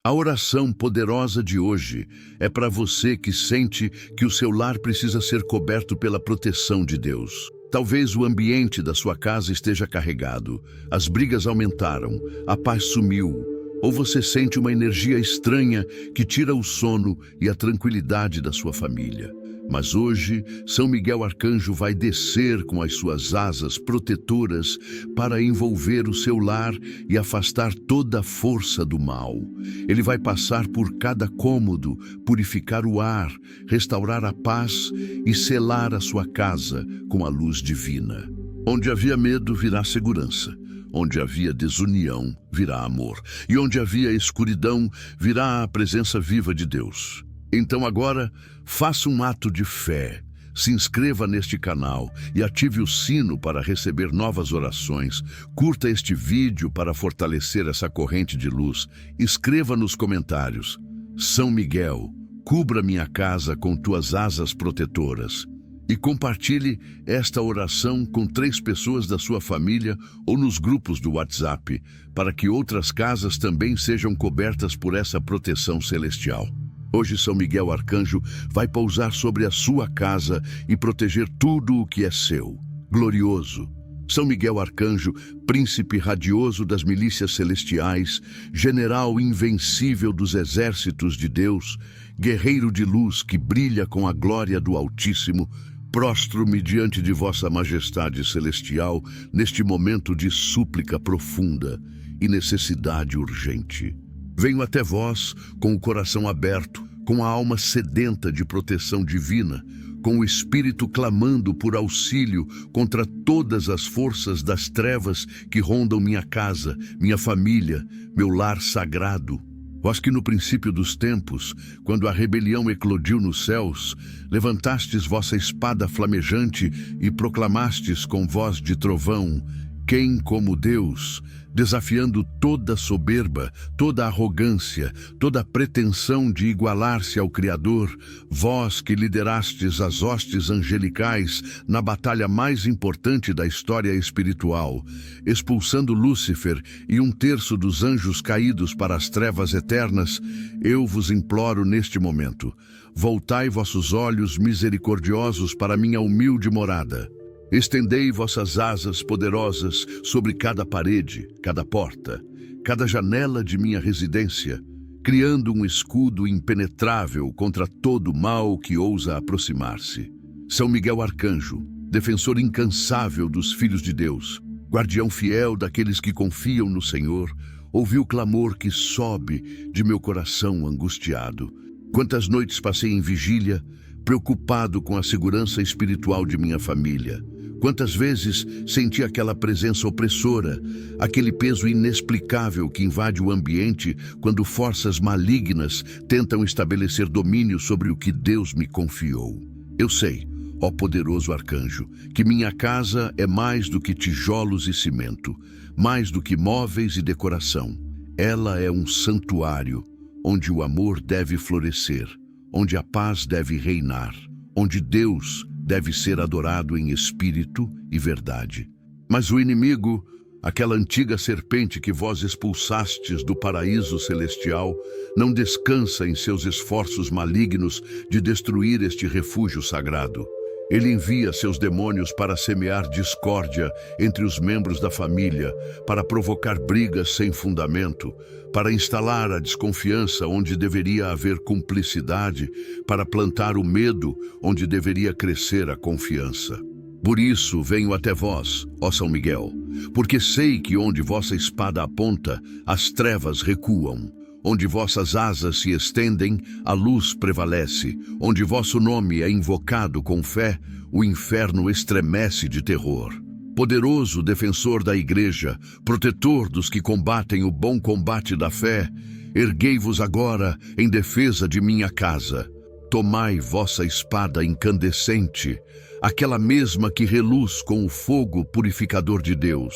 A oração poderosa de hoje é para você que sente que o seu lar precisa ser coberto pela proteção de Deus. Talvez o ambiente da sua casa esteja carregado, as brigas aumentaram, a paz sumiu, ou você sente uma energia estranha que tira o sono e a tranquilidade da sua família. Mas hoje, São Miguel Arcanjo vai descer com as suas asas protetoras para envolver o seu lar e afastar toda a força do mal. Ele vai passar por cada cômodo, purificar o ar, restaurar a paz e selar a sua casa com a luz divina. Onde havia medo, virá segurança. Onde havia desunião, virá amor. E onde havia escuridão, virá a presença viva de Deus. Então agora, faça um ato de fé, se inscreva neste canal e ative o sino para receber novas orações. Curta este vídeo para fortalecer essa corrente de luz. Escreva nos comentários: São Miguel, cubra minha casa com tuas asas protetoras. E compartilhe esta oração com 3 pessoas da sua família ou nos grupos do WhatsApp, para que outras casas também sejam cobertas por essa proteção celestial. Hoje São Miguel Arcanjo vai pousar sobre a sua casa e proteger tudo o que é seu. Glorioso! São Miguel Arcanjo, príncipe radioso das milícias celestiais, general invencível dos exércitos de Deus, guerreiro de luz que brilha com a glória do Altíssimo, prostro-me diante de vossa majestade celestial neste momento de súplica profunda e necessidade urgente. Venho até vós com o coração aberto, com a alma sedenta de proteção divina, com o espírito clamando por auxílio contra todas as forças das trevas que rondam minha casa, minha família, meu lar sagrado. Vós que no princípio dos tempos, quando a rebelião eclodiu nos céus, levantastes vossa espada flamejante e proclamastes com voz de trovão: quem como Deus, desafiando toda soberba, toda arrogância, toda pretensão de igualar-se ao Criador, vós que liderastes as hostes angelicais na batalha mais importante da história espiritual, expulsando Lúcifer e 1/3 dos anjos caídos para as trevas eternas, eu vos imploro neste momento: voltai vossos olhos misericordiosos para minha humilde morada. Estendei vossas asas poderosas sobre cada parede, cada porta, cada janela de minha residência, criando um escudo impenetrável contra todo mal que ousa aproximar-se. São Miguel Arcanjo, defensor incansável dos filhos de Deus, guardião fiel daqueles que confiam no Senhor, ouvi o clamor que sobe de meu coração angustiado. Quantas noites passei em vigília, preocupado com a segurança espiritual de minha família. Quantas vezes senti aquela presença opressora, aquele peso inexplicável que invade o ambiente quando forças malignas tentam estabelecer domínio sobre o que Deus me confiou. Eu sei, ó poderoso arcanjo, que minha casa é mais do que tijolos e cimento, mais do que móveis e decoração. Ela é um santuário onde o amor deve florescer, onde a paz deve reinar, onde Deus deve ser adorado em espírito e verdade. Mas o inimigo, aquela antiga serpente que vós expulsastes do paraíso celestial, não descansa em seus esforços malignos de destruir este refúgio sagrado. Ele envia seus demônios para semear discórdia entre os membros da família, para provocar brigas sem fundamento, para instalar a desconfiança onde deveria haver cumplicidade, para plantar o medo onde deveria crescer a confiança. Por isso venho até vós, ó São Miguel, porque sei que onde vossa espada aponta, as trevas recuam. Onde vossas asas se estendem, a luz prevalece. Onde vosso nome é invocado com fé, o inferno estremece de terror. Poderoso defensor da Igreja, protetor dos que combatem o bom combate da fé, erguei-vos agora em defesa de minha casa. Tomai vossa espada incandescente, aquela mesma que reluz com o fogo purificador de Deus,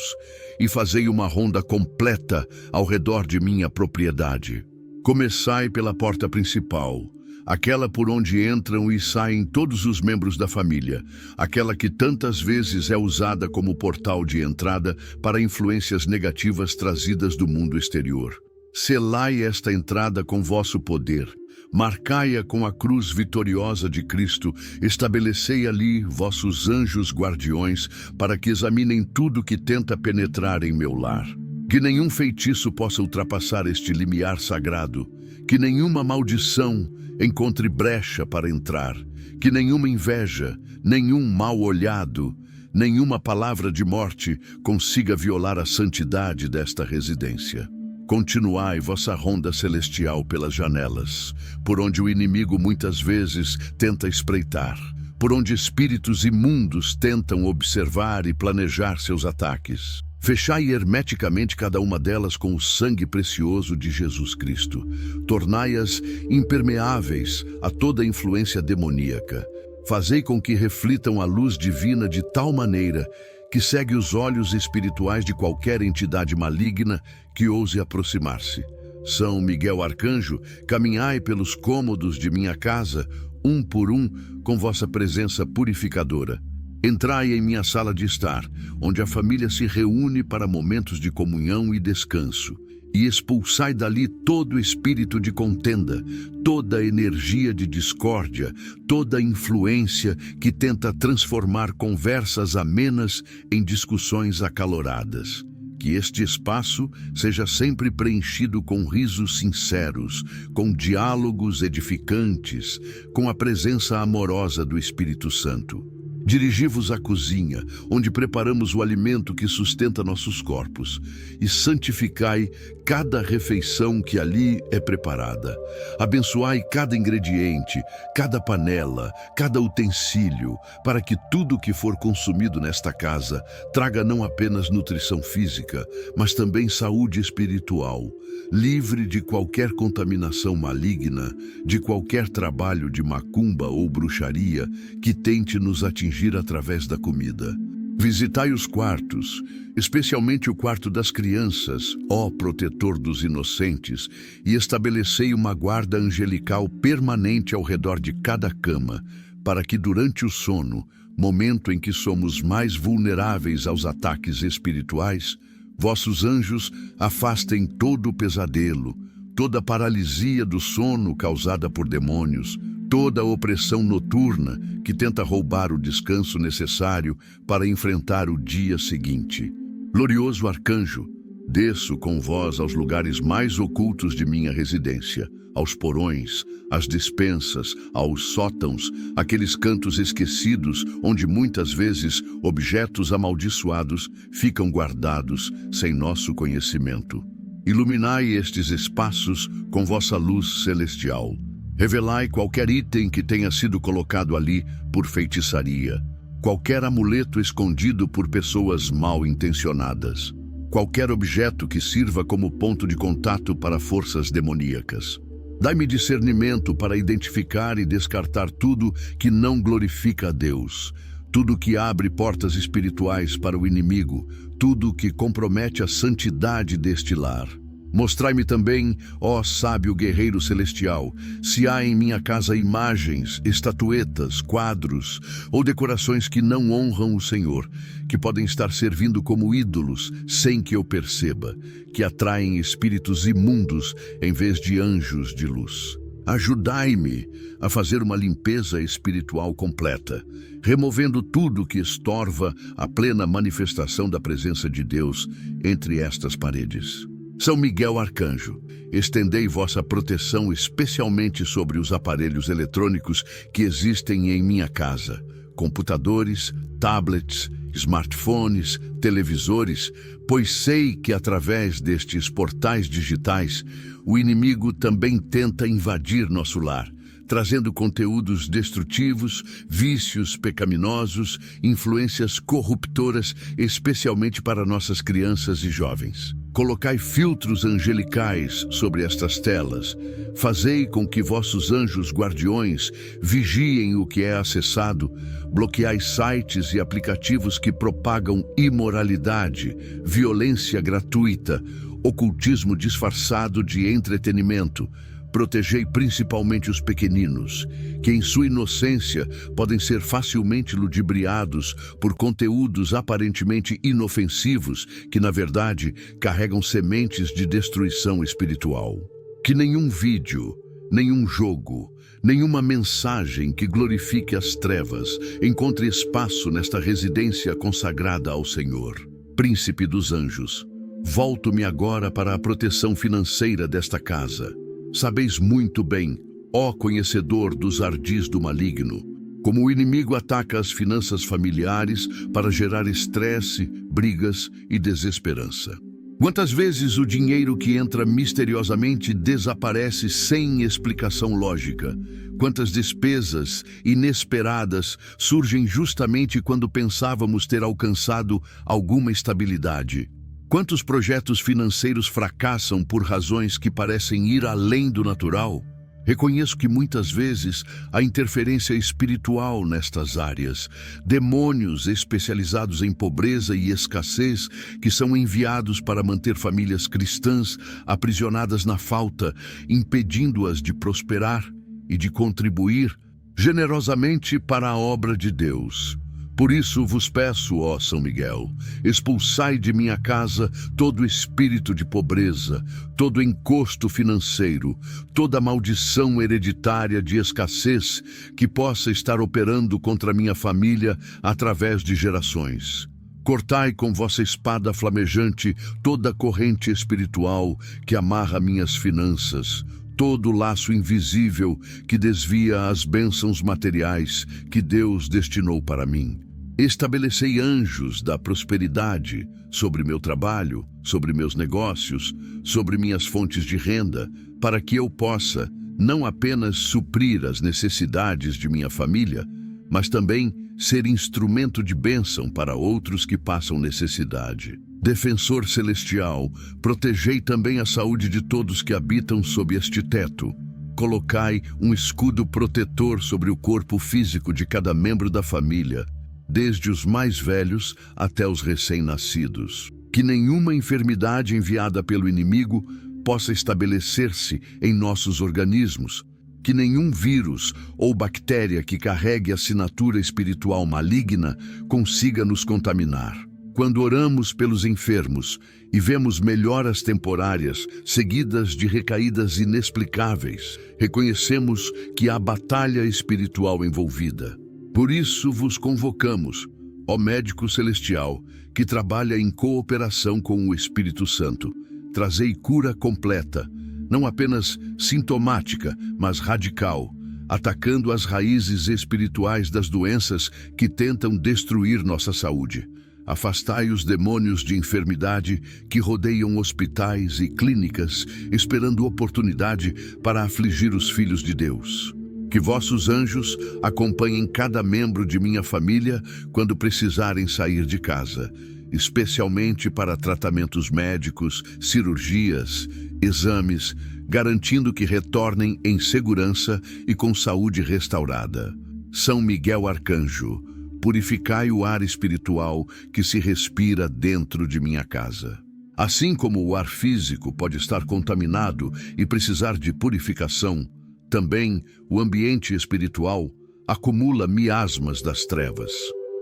e fazei uma ronda completa ao redor de minha propriedade. Começai pela porta principal, aquela por onde entram e saem todos os membros da família, aquela que tantas vezes é usada como portal de entrada para influências negativas trazidas do mundo exterior. Selai esta entrada com vosso poder. Marcai-a com a cruz vitoriosa de Cristo. Estabelecei ali vossos anjos guardiões para que examinem tudo que tenta penetrar em meu lar. Que nenhum feitiço possa ultrapassar este limiar sagrado. Que nenhuma maldição encontre brecha para entrar. Que nenhuma inveja, nenhum mal olhado, nenhuma palavra de morte consiga violar a santidade desta residência. Continuai vossa ronda celestial pelas janelas, por onde o inimigo muitas vezes tenta espreitar, por onde espíritos imundos tentam observar e planejar seus ataques. Fechai hermeticamente cada uma delas com o sangue precioso de Jesus Cristo. Tornai-as impermeáveis a toda influência demoníaca. Fazei com que reflitam a luz divina de tal maneira que cegue os olhos espirituais de qualquer entidade maligna que ouse aproximar-se. São Miguel Arcanjo, caminhai pelos cômodos de minha casa, um por um, com vossa presença purificadora. Entrai em minha sala de estar, onde a família se reúne para momentos de comunhão e descanso, e expulsai dali todo espírito de contenda, toda energia de discórdia, toda influência que tenta transformar conversas amenas em discussões acaloradas. Que este espaço seja sempre preenchido com risos sinceros, com diálogos edificantes, com a presença amorosa do Espírito Santo. Dirigi-vos à cozinha, onde preparamos o alimento que sustenta nossos corpos, e santificai cada refeição que ali é preparada. Abençoai cada ingrediente, cada panela, cada utensílio, para que tudo que for consumido nesta casa traga não apenas nutrição física, mas também saúde espiritual, livre de qualquer contaminação maligna, de qualquer trabalho de macumba ou bruxaria que tente nos atingir através da comida. Visitai os quartos, especialmente o quarto das crianças, ó protetor dos inocentes, e estabelecei uma guarda angelical permanente ao redor de cada cama, para que durante o sono, momento em que somos mais vulneráveis aos ataques espirituais, vossos anjos afastem todo o pesadelo, toda a paralisia do sono causada por demônios, toda a opressão noturna que tenta roubar o descanso necessário para enfrentar o dia seguinte. Glorioso arcanjo, desço com vós aos lugares mais ocultos de minha residência, aos porões, às despensas, aos sótãos, aqueles cantos esquecidos onde muitas vezes objetos amaldiçoados ficam guardados sem nosso conhecimento. Iluminai estes espaços com vossa luz celestial. Revelai qualquer item que tenha sido colocado ali por feitiçaria, qualquer amuleto escondido por pessoas mal intencionadas, qualquer objeto que sirva como ponto de contato para forças demoníacas. Dai-me discernimento para identificar e descartar tudo que não glorifica a Deus, tudo que abre portas espirituais para o inimigo, tudo que compromete a santidade deste lar. Mostrai-me também, ó sábio guerreiro celestial, se há em minha casa imagens, estatuetas, quadros ou decorações que não honram o Senhor, que podem estar servindo como ídolos sem que eu perceba, que atraem espíritos imundos em vez de anjos de luz. Ajudai-me a fazer uma limpeza espiritual completa, removendo tudo que estorva a plena manifestação da presença de Deus entre estas paredes. São Miguel Arcanjo, estendei vossa proteção especialmente sobre os aparelhos eletrônicos que existem em minha casa, computadores, tablets, smartphones, televisores, pois sei que através destes portais digitais, o inimigo também tenta invadir nosso lar, trazendo conteúdos destrutivos, vícios pecaminosos, influências corruptoras, especialmente para nossas crianças e jovens. Colocai filtros angelicais sobre estas telas. Fazei com que vossos anjos guardiões vigiem o que é acessado. Bloqueai sites e aplicativos que propagam imoralidade, violência gratuita, ocultismo disfarçado de entretenimento, Protegei principalmente os pequeninos, que em sua inocência podem ser facilmente ludibriados por conteúdos aparentemente inofensivos que, na verdade, carregam sementes de destruição espiritual. Que nenhum vídeo, nenhum jogo, nenhuma mensagem que glorifique as trevas encontre espaço nesta residência consagrada ao Senhor. Príncipe dos anjos, volto-me agora para a proteção financeira desta casa. Sabeis muito bem, ó conhecedor dos ardis do maligno, como o inimigo ataca as finanças familiares para gerar estresse, brigas e desesperança. Quantas vezes o dinheiro que entra misteriosamente desaparece sem explicação lógica? Quantas despesas inesperadas surgem justamente quando pensávamos ter alcançado alguma estabilidade? Quantos projetos financeiros fracassam por razões que parecem ir além do natural? Reconheço que muitas vezes há interferência espiritual nestas áreas, demônios especializados em pobreza e escassez que são enviados para manter famílias cristãs aprisionadas na falta, impedindo-as de prosperar e de contribuir generosamente para a obra de Deus. Por isso vos peço, ó São Miguel, expulsai de minha casa todo espírito de pobreza, todo encosto financeiro, toda maldição hereditária de escassez que possa estar operando contra minha família através de gerações. Cortai com vossa espada flamejante toda corrente espiritual que amarra minhas finanças, todo laço invisível que desvia as bênçãos materiais que Deus destinou para mim. Estabelecei anjos da prosperidade sobre meu trabalho, sobre meus negócios, sobre minhas fontes de renda, para que eu possa não apenas suprir as necessidades de minha família, mas também ser instrumento de bênção para outros que passam necessidade. Defensor celestial, protegei também a saúde de todos que habitam sob este teto. Colocai um escudo protetor sobre o corpo físico de cada membro da família, desde os mais velhos até os recém-nascidos. Que nenhuma enfermidade enviada pelo inimigo possa estabelecer-se em nossos organismos, que nenhum vírus ou bactéria que carregue assinatura espiritual maligna consiga nos contaminar. Quando oramos pelos enfermos e vemos melhoras temporárias seguidas de recaídas inexplicáveis, reconhecemos que há batalha espiritual envolvida. Por isso vos convocamos, ó médico celestial, que trabalha em cooperação com o Espírito Santo. Trazei cura completa, não apenas sintomática, mas radical, atacando as raízes espirituais das doenças que tentam destruir nossa saúde. Afastai os demônios de enfermidade que rodeiam hospitais e clínicas, esperando oportunidade para afligir os filhos de Deus. Que vossos anjos acompanhem cada membro de minha família quando precisarem sair de casa, especialmente para tratamentos médicos, cirurgias, exames, garantindo que retornem em segurança e com saúde restaurada. São Miguel Arcanjo, purificai o ar espiritual que se respira dentro de minha casa. Assim como o ar físico pode estar contaminado e precisar de purificação, também o ambiente espiritual acumula miasmas das trevas,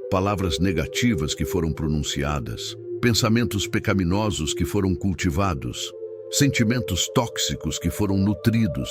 palavras negativas que foram pronunciadas, pensamentos pecaminosos que foram cultivados, sentimentos tóxicos que foram nutridos,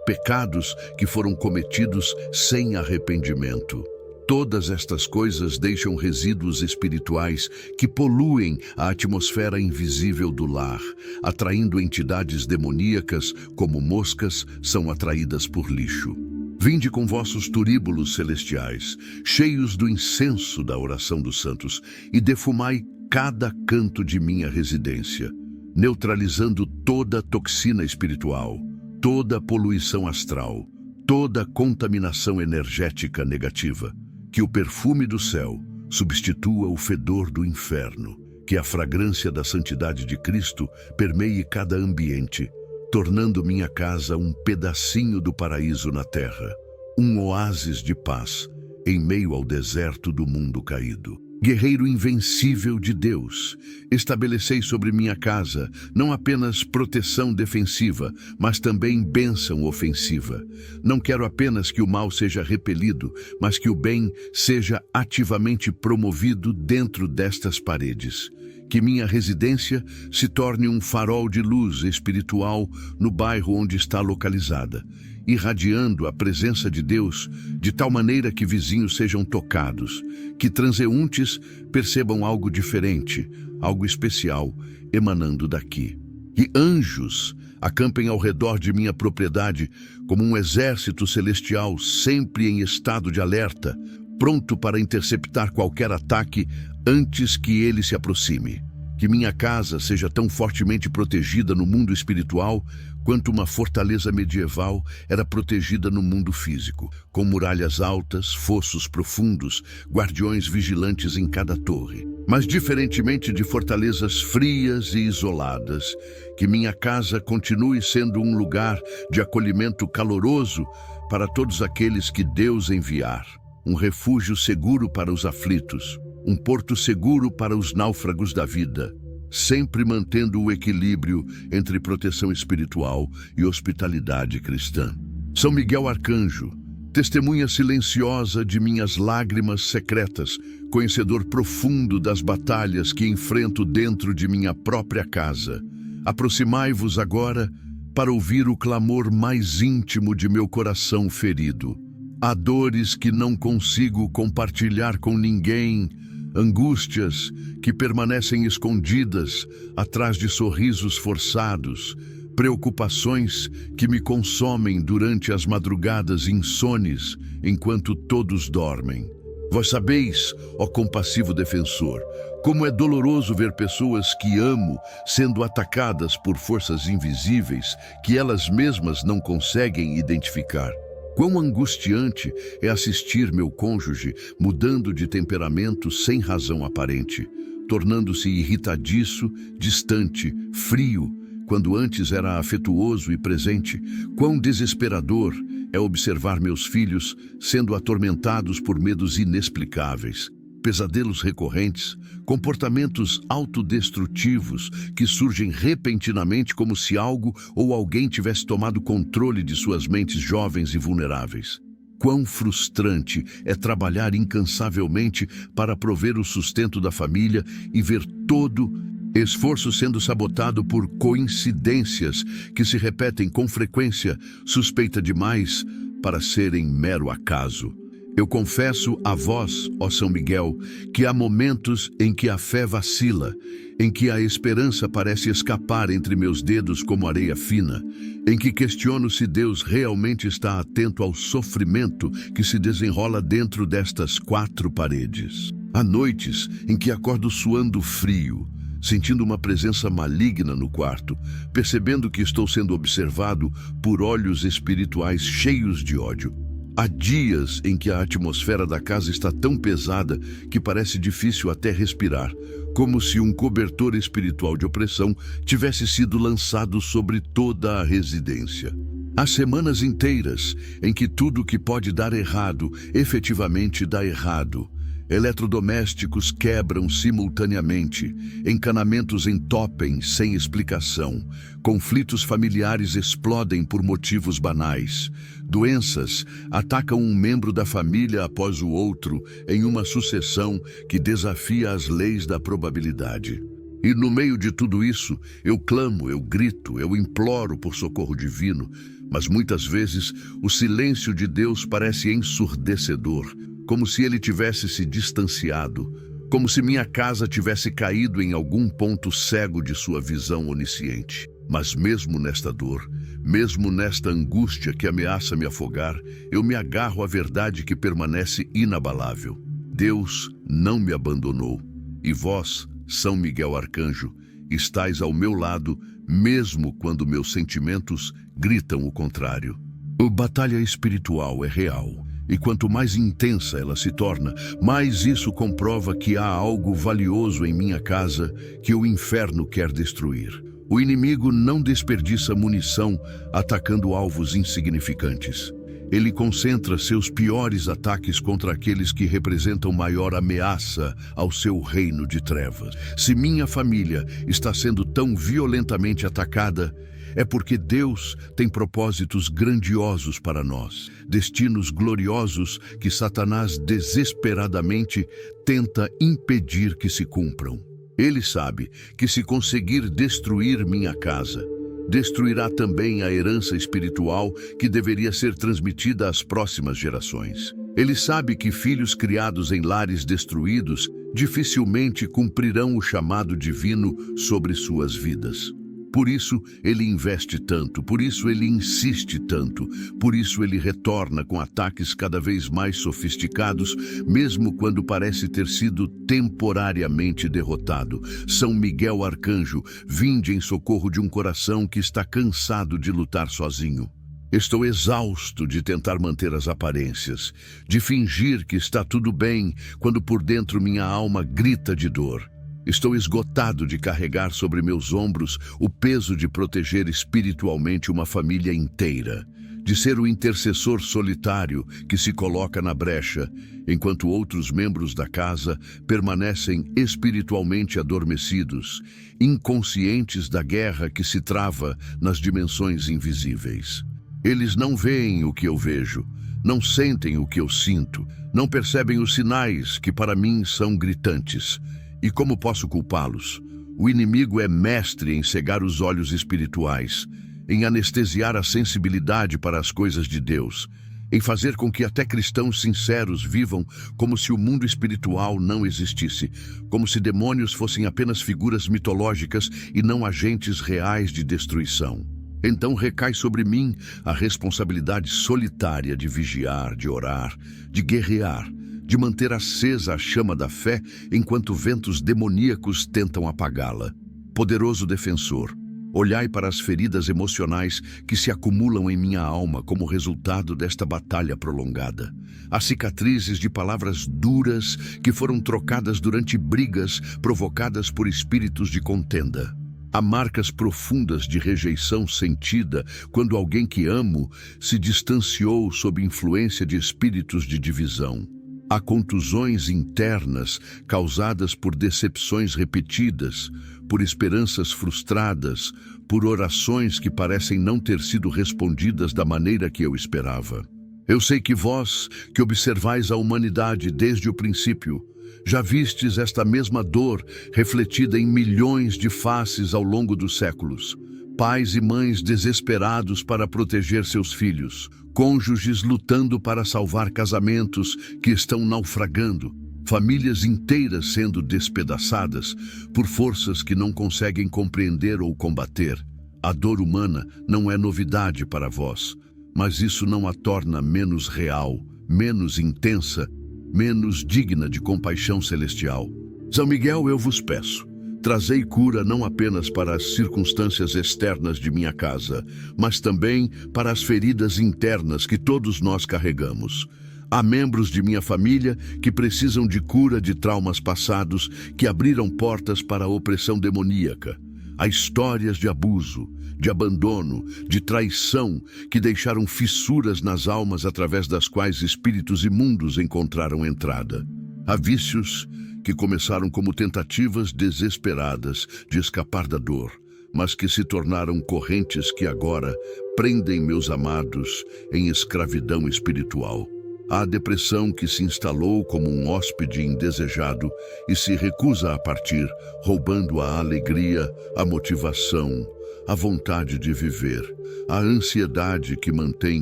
pecados que foram cometidos sem arrependimento. Todas estas coisas deixam resíduos espirituais que poluem a atmosfera invisível do lar, atraindo entidades demoníacas como moscas são atraídas por lixo. Vinde com vossos turíbulos celestiais, cheios do incenso da oração dos santos, e defumai cada canto de minha residência, neutralizando toda toxina espiritual, toda poluição astral, toda contaminação energética negativa. Que o perfume do céu substitua o fedor do inferno, que a fragrância da santidade de Cristo permeie cada ambiente, tornando minha casa um pedacinho do paraíso na terra, um oásis de paz em meio ao deserto do mundo caído. Guerreiro invencível de Deus, estabelecei sobre minha casa não apenas proteção defensiva, mas também bênção ofensiva. Não quero apenas que o mal seja repelido, mas que o bem seja ativamente promovido dentro destas paredes. Que minha residência se torne um farol de luz espiritual no bairro onde está localizada, irradiando a presença de Deus de tal maneira que vizinhos sejam tocados, que transeuntes percebam algo diferente, algo especial emanando daqui. Que anjos acampem ao redor de minha propriedade como um exército celestial sempre em estado de alerta, pronto para interceptar qualquer ataque antes que ele se aproxime. Que minha casa seja tão fortemente protegida no mundo espiritual quanto uma fortaleza medieval era protegida no mundo físico, com muralhas altas, fossos profundos, guardiões vigilantes em cada torre. Mas diferentemente de fortalezas frias e isoladas, que minha casa continue sendo um lugar de acolhimento caloroso para todos aqueles que Deus enviar, um refúgio seguro para os aflitos, um porto seguro para os náufragos da vida, sempre mantendo o equilíbrio entre proteção espiritual e hospitalidade cristã. São Miguel Arcanjo, testemunha silenciosa de minhas lágrimas secretas, conhecedor profundo das batalhas que enfrento dentro de minha própria casa. Aproximai-vos agora para ouvir o clamor mais íntimo de meu coração ferido. Há dores que não consigo compartilhar com ninguém, angústias que permanecem escondidas atrás de sorrisos forçados, preocupações que me consomem durante as madrugadas insones enquanto todos dormem. Vós sabeis, ó compassivo defensor, como é doloroso ver pessoas que amo sendo atacadas por forças invisíveis que elas mesmas não conseguem identificar. Quão angustiante é assistir meu cônjuge mudando de temperamento sem razão aparente, tornando-se irritadiço, distante, frio, quando antes era afetuoso e presente. Quão desesperador é observar meus filhos sendo atormentados por medos inexplicáveis, pesadelos recorrentes, comportamentos autodestrutivos que surgem repentinamente como se algo ou alguém tivesse tomado controle de suas mentes jovens e vulneráveis. Quão frustrante é trabalhar incansavelmente para prover o sustento da família e ver todo esforço sendo sabotado por coincidências que se repetem com frequência, suspeita demais para serem mero acaso. Eu confesso a vós, ó São Miguel, que há momentos em que a fé vacila, em que a esperança parece escapar entre meus dedos como areia fina, em que questiono se Deus realmente está atento ao sofrimento que se desenrola dentro destas quatro paredes. Há noites em que acordo suando frio, sentindo uma presença maligna no quarto, percebendo que estou sendo observado por olhos espirituais cheios de ódio. Há dias em que a atmosfera da casa está tão pesada que parece difícil até respirar, como se um cobertor espiritual de opressão tivesse sido lançado sobre toda a residência. Há semanas inteiras em que tudo que pode dar errado, efetivamente dá errado. Eletrodomésticos quebram simultaneamente, encanamentos entopem sem explicação, conflitos familiares explodem por motivos banais, doenças atacam um membro da família após o outro em uma sucessão que desafia as leis da probabilidade. E no meio de tudo isso, eu clamo, eu grito, eu imploro por socorro divino, mas muitas vezes o silêncio de Deus parece ensurdecedor, como se ele tivesse se distanciado, como se minha casa tivesse caído em algum ponto cego de sua visão onisciente. Mas mesmo nesta dor, mesmo nesta angústia que ameaça me afogar, eu me agarro à verdade que permanece inabalável. Deus não me abandonou, e vós, São Miguel Arcanjo, estais ao meu lado, mesmo quando meus sentimentos gritam o contrário. A batalha espiritual é real. E quanto mais intensa ela se torna, mais isso comprova que há algo valioso em minha casa que o inferno quer destruir. O inimigo não desperdiça munição atacando alvos insignificantes. Ele concentra seus piores ataques contra aqueles que representam maior ameaça ao seu reino de trevas. Se minha família está sendo tão violentamente atacada, é porque Deus tem propósitos grandiosos para nós, destinos gloriosos que Satanás desesperadamente tenta impedir que se cumpram. Ele sabe que se conseguir destruir minha casa, destruirá também a herança espiritual que deveria ser transmitida às próximas gerações. Ele sabe que filhos criados em lares destruídos dificilmente cumprirão o chamado divino sobre suas vidas. Por isso ele investe tanto, por isso ele insiste tanto, por isso ele retorna com ataques cada vez mais sofisticados, mesmo quando parece ter sido temporariamente derrotado. São Miguel Arcanjo, vinde em socorro de um coração que está cansado de lutar sozinho. Estou exausto de tentar manter as aparências, de fingir que está tudo bem, quando por dentro minha alma grita de dor. Estou esgotado de carregar sobre meus ombros o peso de proteger espiritualmente uma família inteira, de ser o intercessor solitário que se coloca na brecha, enquanto outros membros da casa permanecem espiritualmente adormecidos, inconscientes da guerra que se trava nas dimensões invisíveis. Eles não veem o que eu vejo, não sentem o que eu sinto, não percebem os sinais que para mim são gritantes. E como posso culpá-los? O inimigo é mestre em cegar os olhos espirituais, em anestesiar a sensibilidade para as coisas de Deus, em fazer com que até cristãos sinceros vivam como se o mundo espiritual não existisse, como se demônios fossem apenas figuras mitológicas e não agentes reais de destruição. Então recai sobre mim a responsabilidade solitária de vigiar, de orar, de guerrear, de manter acesa a chama da fé enquanto ventos demoníacos tentam apagá-la. Poderoso defensor, olhai para as feridas emocionais que se acumulam em minha alma como resultado desta batalha prolongada. As cicatrizes de palavras duras que foram trocadas durante brigas provocadas por espíritos de contenda. Há marcas profundas de rejeição sentida quando alguém que amo se distanciou sob influência de espíritos de divisão. Há contusões internas causadas por decepções repetidas, por esperanças frustradas, por orações que parecem não ter sido respondidas da maneira que eu esperava. Eu sei que vós, que observais a humanidade desde o princípio, já vistes esta mesma dor refletida em milhões de faces ao longo dos séculos. Pais e mães desesperados para proteger seus filhos, cônjuges lutando para salvar casamentos que estão naufragando, famílias inteiras sendo despedaçadas por forças que não conseguem compreender ou combater. A dor humana não é novidade para vós, mas isso não a torna menos real, menos intensa, menos digna de compaixão celestial. São Miguel, eu vos peço, trazei cura não apenas para as circunstâncias externas de minha casa, mas também para as feridas internas que todos nós carregamos. Há membros de minha família que precisam de cura de traumas passados que abriram portas para a opressão demoníaca. Há histórias de abuso, de abandono, de traição que deixaram fissuras nas almas através das quais espíritos imundos encontraram entrada. Há vícios que começaram como tentativas desesperadas de escapar da dor, mas que se tornaram correntes que agora prendem meus amados em escravidão espiritual. Há a depressão que se instalou como um hóspede indesejado e se recusa a partir, roubando a alegria, a motivação, a vontade de viver. A ansiedade que mantém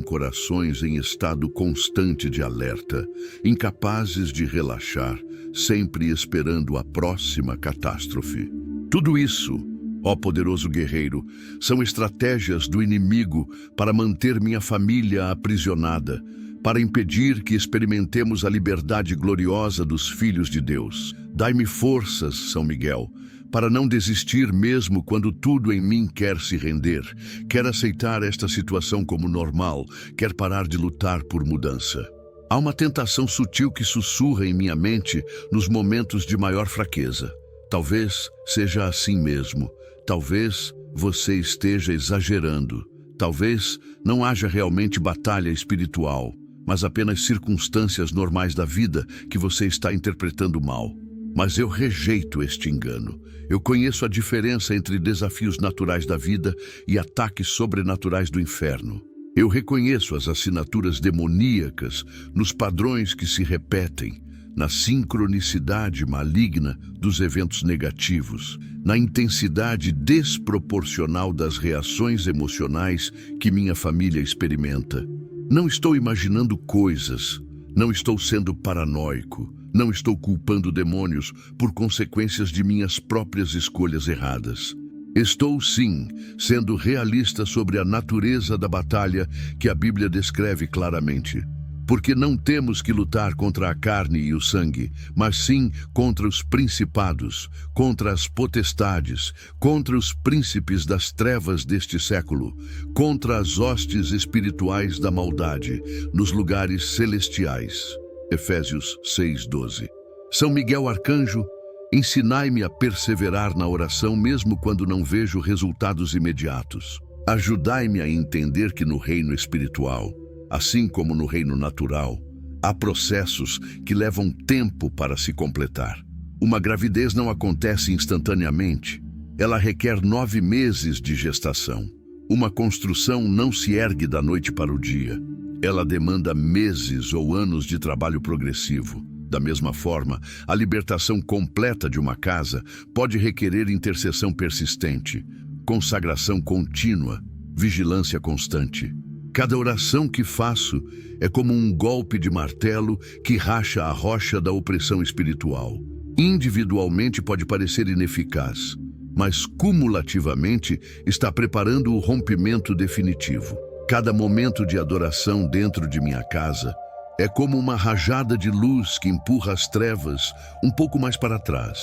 corações em estado constante de alerta, incapazes de relaxar, sempre esperando a próxima catástrofe. Tudo isso, ó poderoso guerreiro, são estratégias do inimigo para manter minha família aprisionada, para impedir que experimentemos a liberdade gloriosa dos filhos de Deus. Dai-me forças, São Miguel, para não desistir mesmo quando tudo em mim quer se render, quer aceitar esta situação como normal, quer parar de lutar por mudança. Há uma tentação sutil que sussurra em minha mente nos momentos de maior fraqueza. Talvez seja assim mesmo. Talvez você esteja exagerando. Talvez não haja realmente batalha espiritual, mas apenas circunstâncias normais da vida que você está interpretando mal. Mas eu rejeito este engano. Eu conheço a diferença entre desafios naturais da vida e ataques sobrenaturais do inferno. Eu reconheço as assinaturas demoníacas nos padrões que se repetem, na sincronicidade maligna dos eventos negativos, na intensidade desproporcional das reações emocionais que minha família experimenta. Não estou imaginando coisas, não estou sendo paranoico, não estou culpando demônios por consequências de minhas próprias escolhas erradas. Estou, sim, sendo realista sobre a natureza da batalha que a Bíblia descreve claramente. Porque não temos que lutar contra a carne e o sangue, mas sim contra os principados, contra as potestades, contra os príncipes das trevas deste século, contra as hostes espirituais da maldade, nos lugares celestiais. Efésios 6:12. São Miguel Arcanjo, ensinai-me a perseverar na oração mesmo quando não vejo resultados imediatos. Ajudai-me a entender que no reino espiritual, assim como no reino natural, há processos que levam tempo para se completar. Uma gravidez não acontece instantaneamente. Ela requer 9 meses de gestação. Uma construção não se ergue da noite para o dia. Ela demanda meses ou anos de trabalho progressivo. Da mesma forma, a libertação completa de uma casa pode requerer intercessão persistente, consagração contínua, vigilância constante. Cada oração que faço é como um golpe de martelo que racha a rocha da opressão espiritual. Individualmente pode parecer ineficaz, mas cumulativamente está preparando o rompimento definitivo. Cada momento de adoração dentro de minha casa é como uma rajada de luz que empurra as trevas um pouco mais para trás.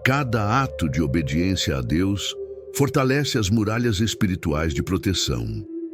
Cada ato de obediência a Deus fortalece as muralhas espirituais de proteção.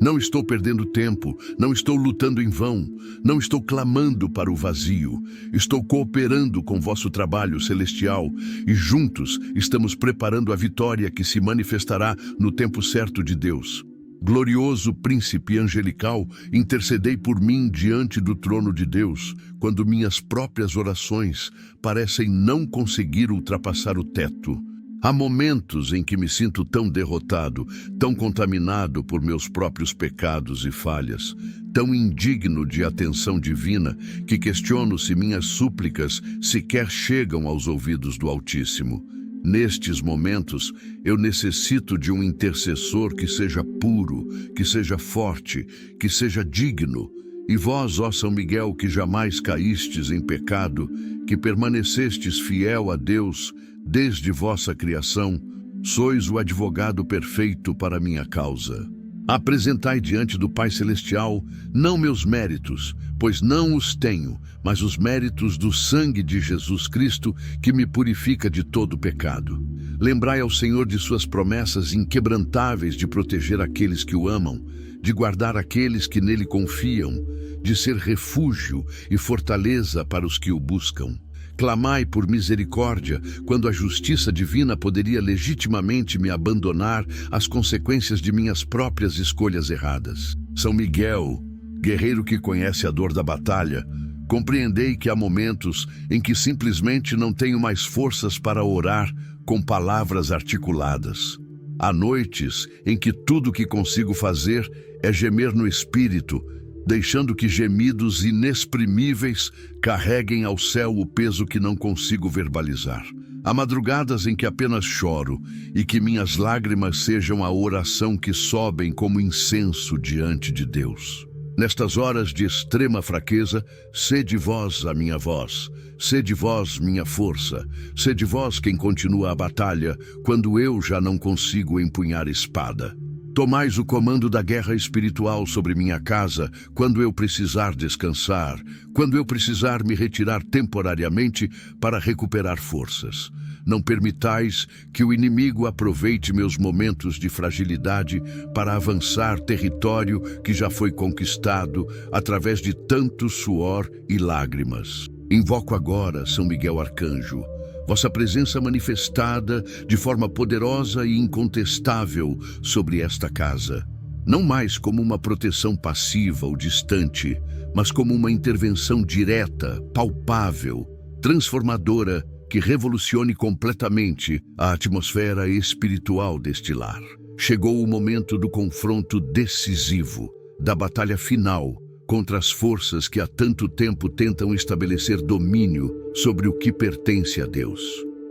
Não estou perdendo tempo, não estou lutando em vão, não estou clamando para o vazio. Estou cooperando com vosso trabalho celestial e juntos estamos preparando a vitória que se manifestará no tempo certo de Deus. Glorioso príncipe angelical, intercedei por mim diante do trono de Deus, quando minhas próprias orações parecem não conseguir ultrapassar o teto. Há momentos em que me sinto tão derrotado, tão contaminado por meus próprios pecados e falhas, tão indigno de atenção divina, que questiono se minhas súplicas sequer chegam aos ouvidos do Altíssimo. Nestes momentos, eu necessito de um intercessor que seja puro, que seja forte, que seja digno. E vós, ó São Miguel, que jamais caístes em pecado, que permanecestes fiel a Deus desde vossa criação, sois o advogado perfeito para minha causa. Apresentai diante do Pai Celestial não meus méritos, pois não os tenho, mas os méritos do sangue de Jesus Cristo, que me purifica de todo pecado. Lembrai ao Senhor de suas promessas inquebrantáveis de proteger aqueles que o amam, de guardar aqueles que nele confiam, de ser refúgio e fortaleza para os que o buscam. Clamai por misericórdia, quando a justiça divina poderia legitimamente me abandonar às consequências de minhas próprias escolhas erradas. São Miguel, guerreiro que conhece a dor da batalha, compreendei que há momentos em que simplesmente não tenho mais forças para orar com palavras articuladas. Há noites em que tudo o que consigo fazer é gemer no espírito, deixando que gemidos inexprimíveis carreguem ao céu o peso que não consigo verbalizar. Há madrugadas em que apenas choro e que minhas lágrimas sejam a oração que sobem como incenso diante de Deus. Nestas horas de extrema fraqueza, sede vós a minha voz, sede vós minha força, sede vós quem continua a batalha quando eu já não consigo empunhar espada. Tomais o comando da guerra espiritual sobre minha casa quando eu precisar descansar, quando eu precisar me retirar temporariamente para recuperar forças. Não permitais que o inimigo aproveite meus momentos de fragilidade para avançar território que já foi conquistado através de tanto suor e lágrimas. Invoco agora São Miguel Arcanjo, vossa presença manifestada de forma poderosa e incontestável sobre esta casa. Não mais como uma proteção passiva ou distante, mas como uma intervenção direta, palpável, transformadora, que revolucione completamente a atmosfera espiritual deste lar. Chegou o momento do confronto decisivo, da batalha final contra as forças que há tanto tempo tentam estabelecer domínio sobre o que pertence a Deus.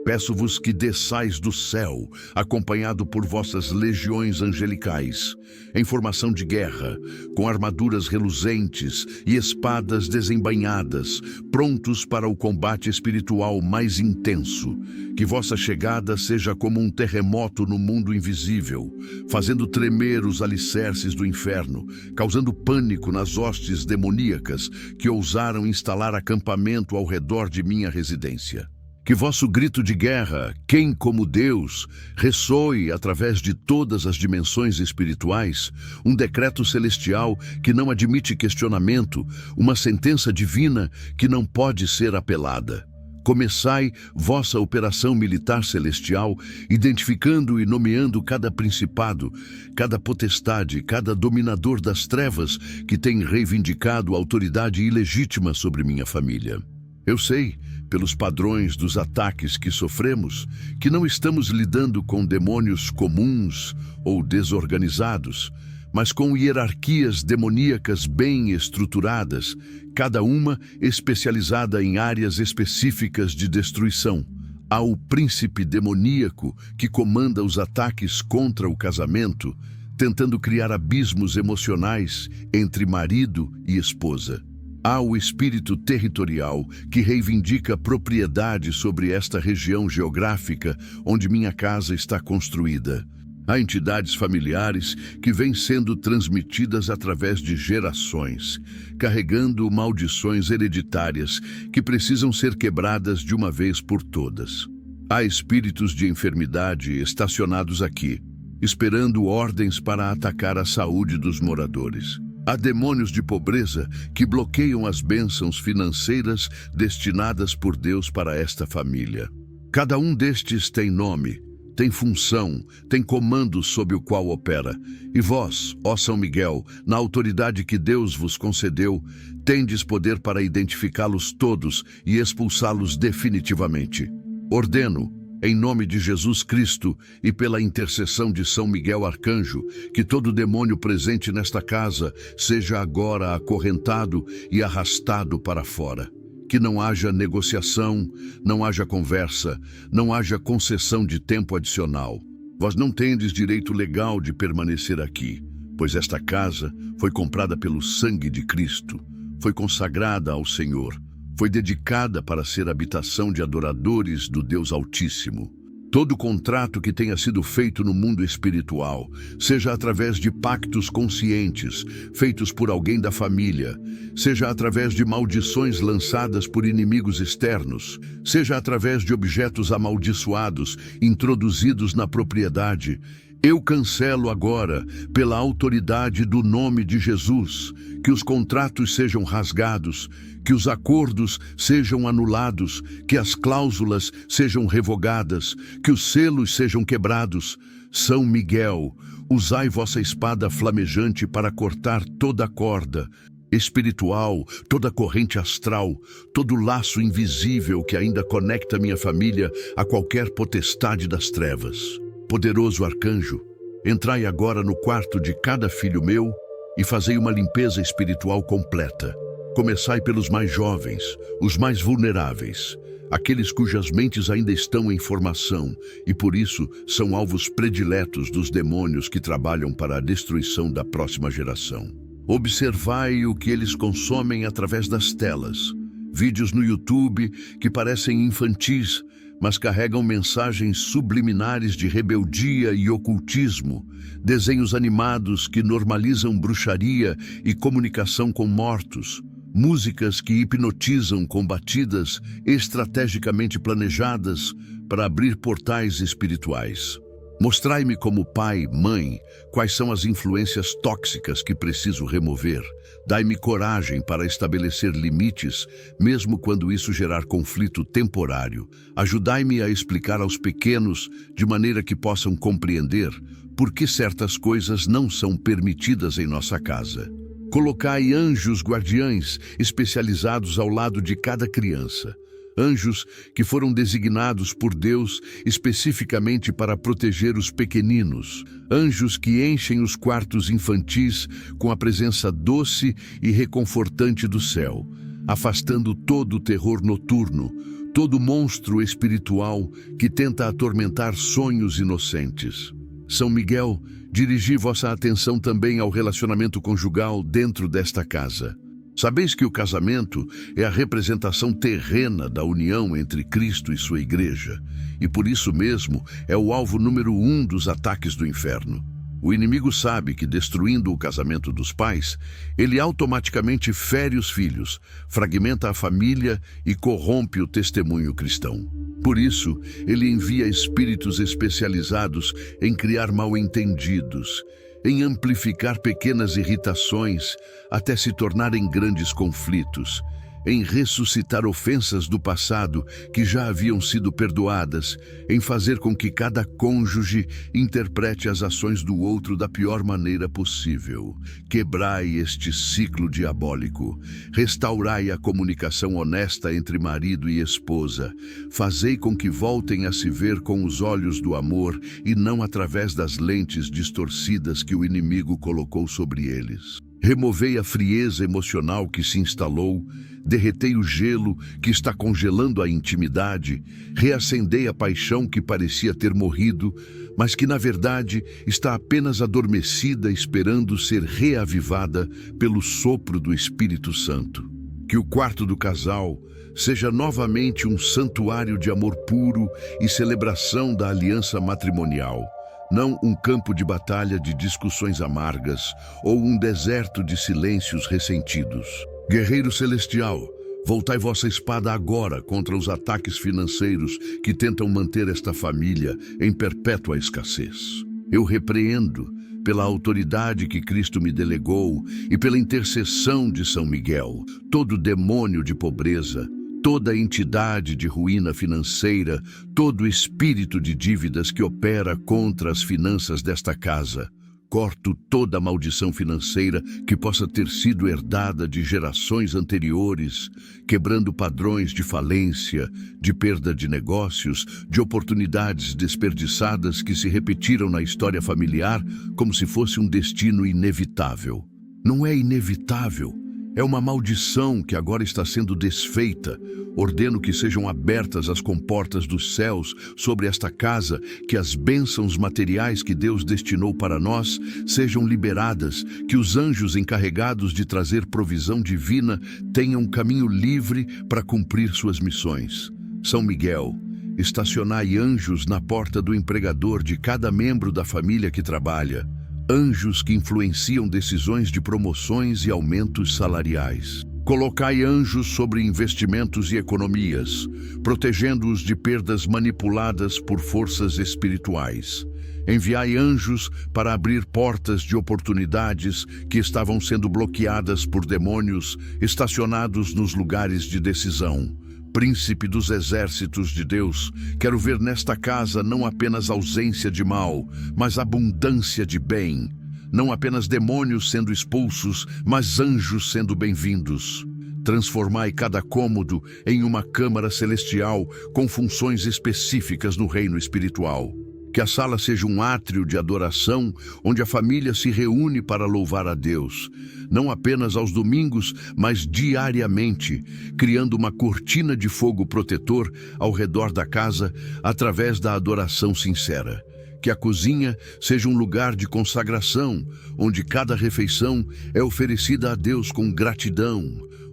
Peço-vos que desçais do céu, acompanhado por vossas legiões angelicais, em formação de guerra, com armaduras reluzentes e espadas desembainhadas, prontos para o combate espiritual mais intenso. Que vossa chegada seja como um terremoto no mundo invisível, fazendo tremer os alicerces do inferno, causando pânico nas hostes demoníacas que ousaram instalar acampamento ao redor de minha residência. Que vosso grito de guerra, quem como Deus, ressoe através de todas as dimensões espirituais, um decreto celestial que não admite questionamento, uma sentença divina que não pode ser apelada. Começai vossa operação militar celestial, identificando e nomeando cada principado, cada potestade, cada dominador das trevas que tem reivindicado autoridade ilegítima sobre minha família. Eu sei, pelos padrões dos ataques que sofremos, que não estamos lidando com demônios comuns ou desorganizados, mas com hierarquias demoníacas bem estruturadas, cada uma especializada em áreas específicas de destruição. Há o príncipe demoníaco que comanda os ataques contra o casamento, tentando criar abismos emocionais entre marido e esposa. Há o espírito territorial que reivindica propriedade sobre esta região geográfica onde minha casa está construída. Há entidades familiares que vêm sendo transmitidas através de gerações, carregando maldições hereditárias que precisam ser quebradas de uma vez por todas. Há espíritos de enfermidade estacionados aqui, esperando ordens para atacar a saúde dos moradores. Há demônios de pobreza que bloqueiam as bênçãos financeiras destinadas por Deus para esta família. Cada um destes tem nome, tem função, tem comando sob o qual opera. E vós, ó São Miguel, na autoridade que Deus vos concedeu, tendes poder para identificá-los todos e expulsá-los definitivamente. Ordeno, em nome de Jesus Cristo e pela intercessão de São Miguel Arcanjo, que todo demônio presente nesta casa seja agora acorrentado e arrastado para fora. Que não haja negociação, não haja conversa, não haja concessão de tempo adicional. Vós não tendes direito legal de permanecer aqui, pois esta casa foi comprada pelo sangue de Cristo, foi consagrada ao Senhor. Foi dedicada para ser habitação de adoradores do Deus Altíssimo. Todo contrato que tenha sido feito no mundo espiritual, seja através de pactos conscientes, feitos por alguém da família, seja através de maldições lançadas por inimigos externos, seja através de objetos amaldiçoados introduzidos na propriedade, eu cancelo agora, pela autoridade do nome de Jesus, que os contratos sejam rasgados, que os acordos sejam anulados, que as cláusulas sejam revogadas, que os selos sejam quebrados. São Miguel, usai vossa espada flamejante para cortar toda a corda espiritual, toda corrente astral, todo laço invisível que ainda conecta minha família a qualquer potestade das trevas. Poderoso arcanjo, entrai agora no quarto de cada filho meu e fazei uma limpeza espiritual completa. Começai pelos mais jovens, os mais vulneráveis, aqueles cujas mentes ainda estão em formação e por isso são alvos prediletos dos demônios que trabalham para a destruição da próxima geração. Observai o que eles consomem através das telas. Vídeos no YouTube que parecem infantis, mas carregam mensagens subliminares de rebeldia e ocultismo, desenhos animados que normalizam bruxaria e comunicação com mortos, músicas que hipnotizam com batidas estrategicamente planejadas para abrir portais espirituais. Mostrai-me como pai, mãe, quais são as influências tóxicas que preciso remover. Dai-me coragem para estabelecer limites, mesmo quando isso gerar conflito temporário. Ajudai-me a explicar aos pequenos, de maneira que possam compreender, por que certas coisas não são permitidas em nossa casa. Colocai anjos guardiães especializados ao lado de cada criança. Anjos que foram designados por Deus especificamente para proteger os pequeninos. Anjos que enchem os quartos infantis com a presença doce e reconfortante do céu, afastando todo o terror noturno, todo monstro espiritual que tenta atormentar sonhos inocentes. São Miguel, dirigi vossa atenção também ao relacionamento conjugal dentro desta casa. Sabeis que o casamento é a representação terrena da união entre Cristo e sua igreja, e por isso mesmo é o alvo número 1 dos ataques do inferno. O inimigo sabe que, destruindo o casamento dos pais, ele automaticamente fere os filhos, fragmenta a família e corrompe o testemunho cristão. Por isso, ele envia espíritos especializados em criar mal-entendidos, em amplificar pequenas irritações até se tornarem grandes conflitos, em ressuscitar ofensas do passado que já haviam sido perdoadas, em fazer com que cada cônjuge interprete as ações do outro da pior maneira possível. Quebrai este ciclo diabólico, restaurai a comunicação honesta entre marido e esposa, fazei com que voltem a se ver com os olhos do amor e não através das lentes distorcidas que o inimigo colocou sobre eles. Removei a frieza emocional que se instalou, derretei o gelo que está congelando a intimidade, reacendei a paixão que parecia ter morrido, mas que na verdade está apenas adormecida esperando ser reavivada pelo sopro do Espírito Santo. Que o quarto do casal seja novamente um santuário de amor puro e celebração da aliança matrimonial. Não um campo de batalha de discussões amargas ou um deserto de silêncios ressentidos. Guerreiro celestial, voltai vossa espada agora contra os ataques financeiros que tentam manter esta família em perpétua escassez. Eu repreendo, pela autoridade que Cristo me delegou e pela intercessão de São Miguel, todo demônio de pobreza, toda entidade de ruína financeira, todo espírito de dívidas que opera contra as finanças desta casa. Corto toda a maldição financeira que possa ter sido herdada de gerações anteriores, quebrando padrões de falência, de perda de negócios, de oportunidades desperdiçadas que se repetiram na história familiar como se fosse um destino inevitável. Não é inevitável. É uma maldição que agora está sendo desfeita. Ordeno que sejam abertas as comportas dos céus sobre esta casa, que as bênçãos materiais que Deus destinou para nós sejam liberadas, que os anjos encarregados de trazer provisão divina tenham caminho livre para cumprir suas missões. São Miguel, estacionai anjos na porta do empregador de cada membro da família que trabalha. Anjos que influenciam decisões de promoções e aumentos salariais. Colocai anjos sobre investimentos e economias, protegendo-os de perdas manipuladas por forças espirituais. Enviai anjos para abrir portas de oportunidades que estavam sendo bloqueadas por demônios estacionados nos lugares de decisão. Príncipe dos exércitos de Deus, quero ver nesta casa não apenas ausência de mal, mas abundância de bem. Não apenas demônios sendo expulsos, mas anjos sendo bem-vindos. Transformai cada cômodo em uma câmara celestial com funções específicas no reino espiritual. Que a sala seja um átrio de adoração, onde a família se reúne para louvar a Deus, não apenas aos domingos, mas diariamente, criando uma cortina de fogo protetor ao redor da casa através da adoração sincera. Que a cozinha seja um lugar de consagração, onde cada refeição é oferecida a Deus com gratidão,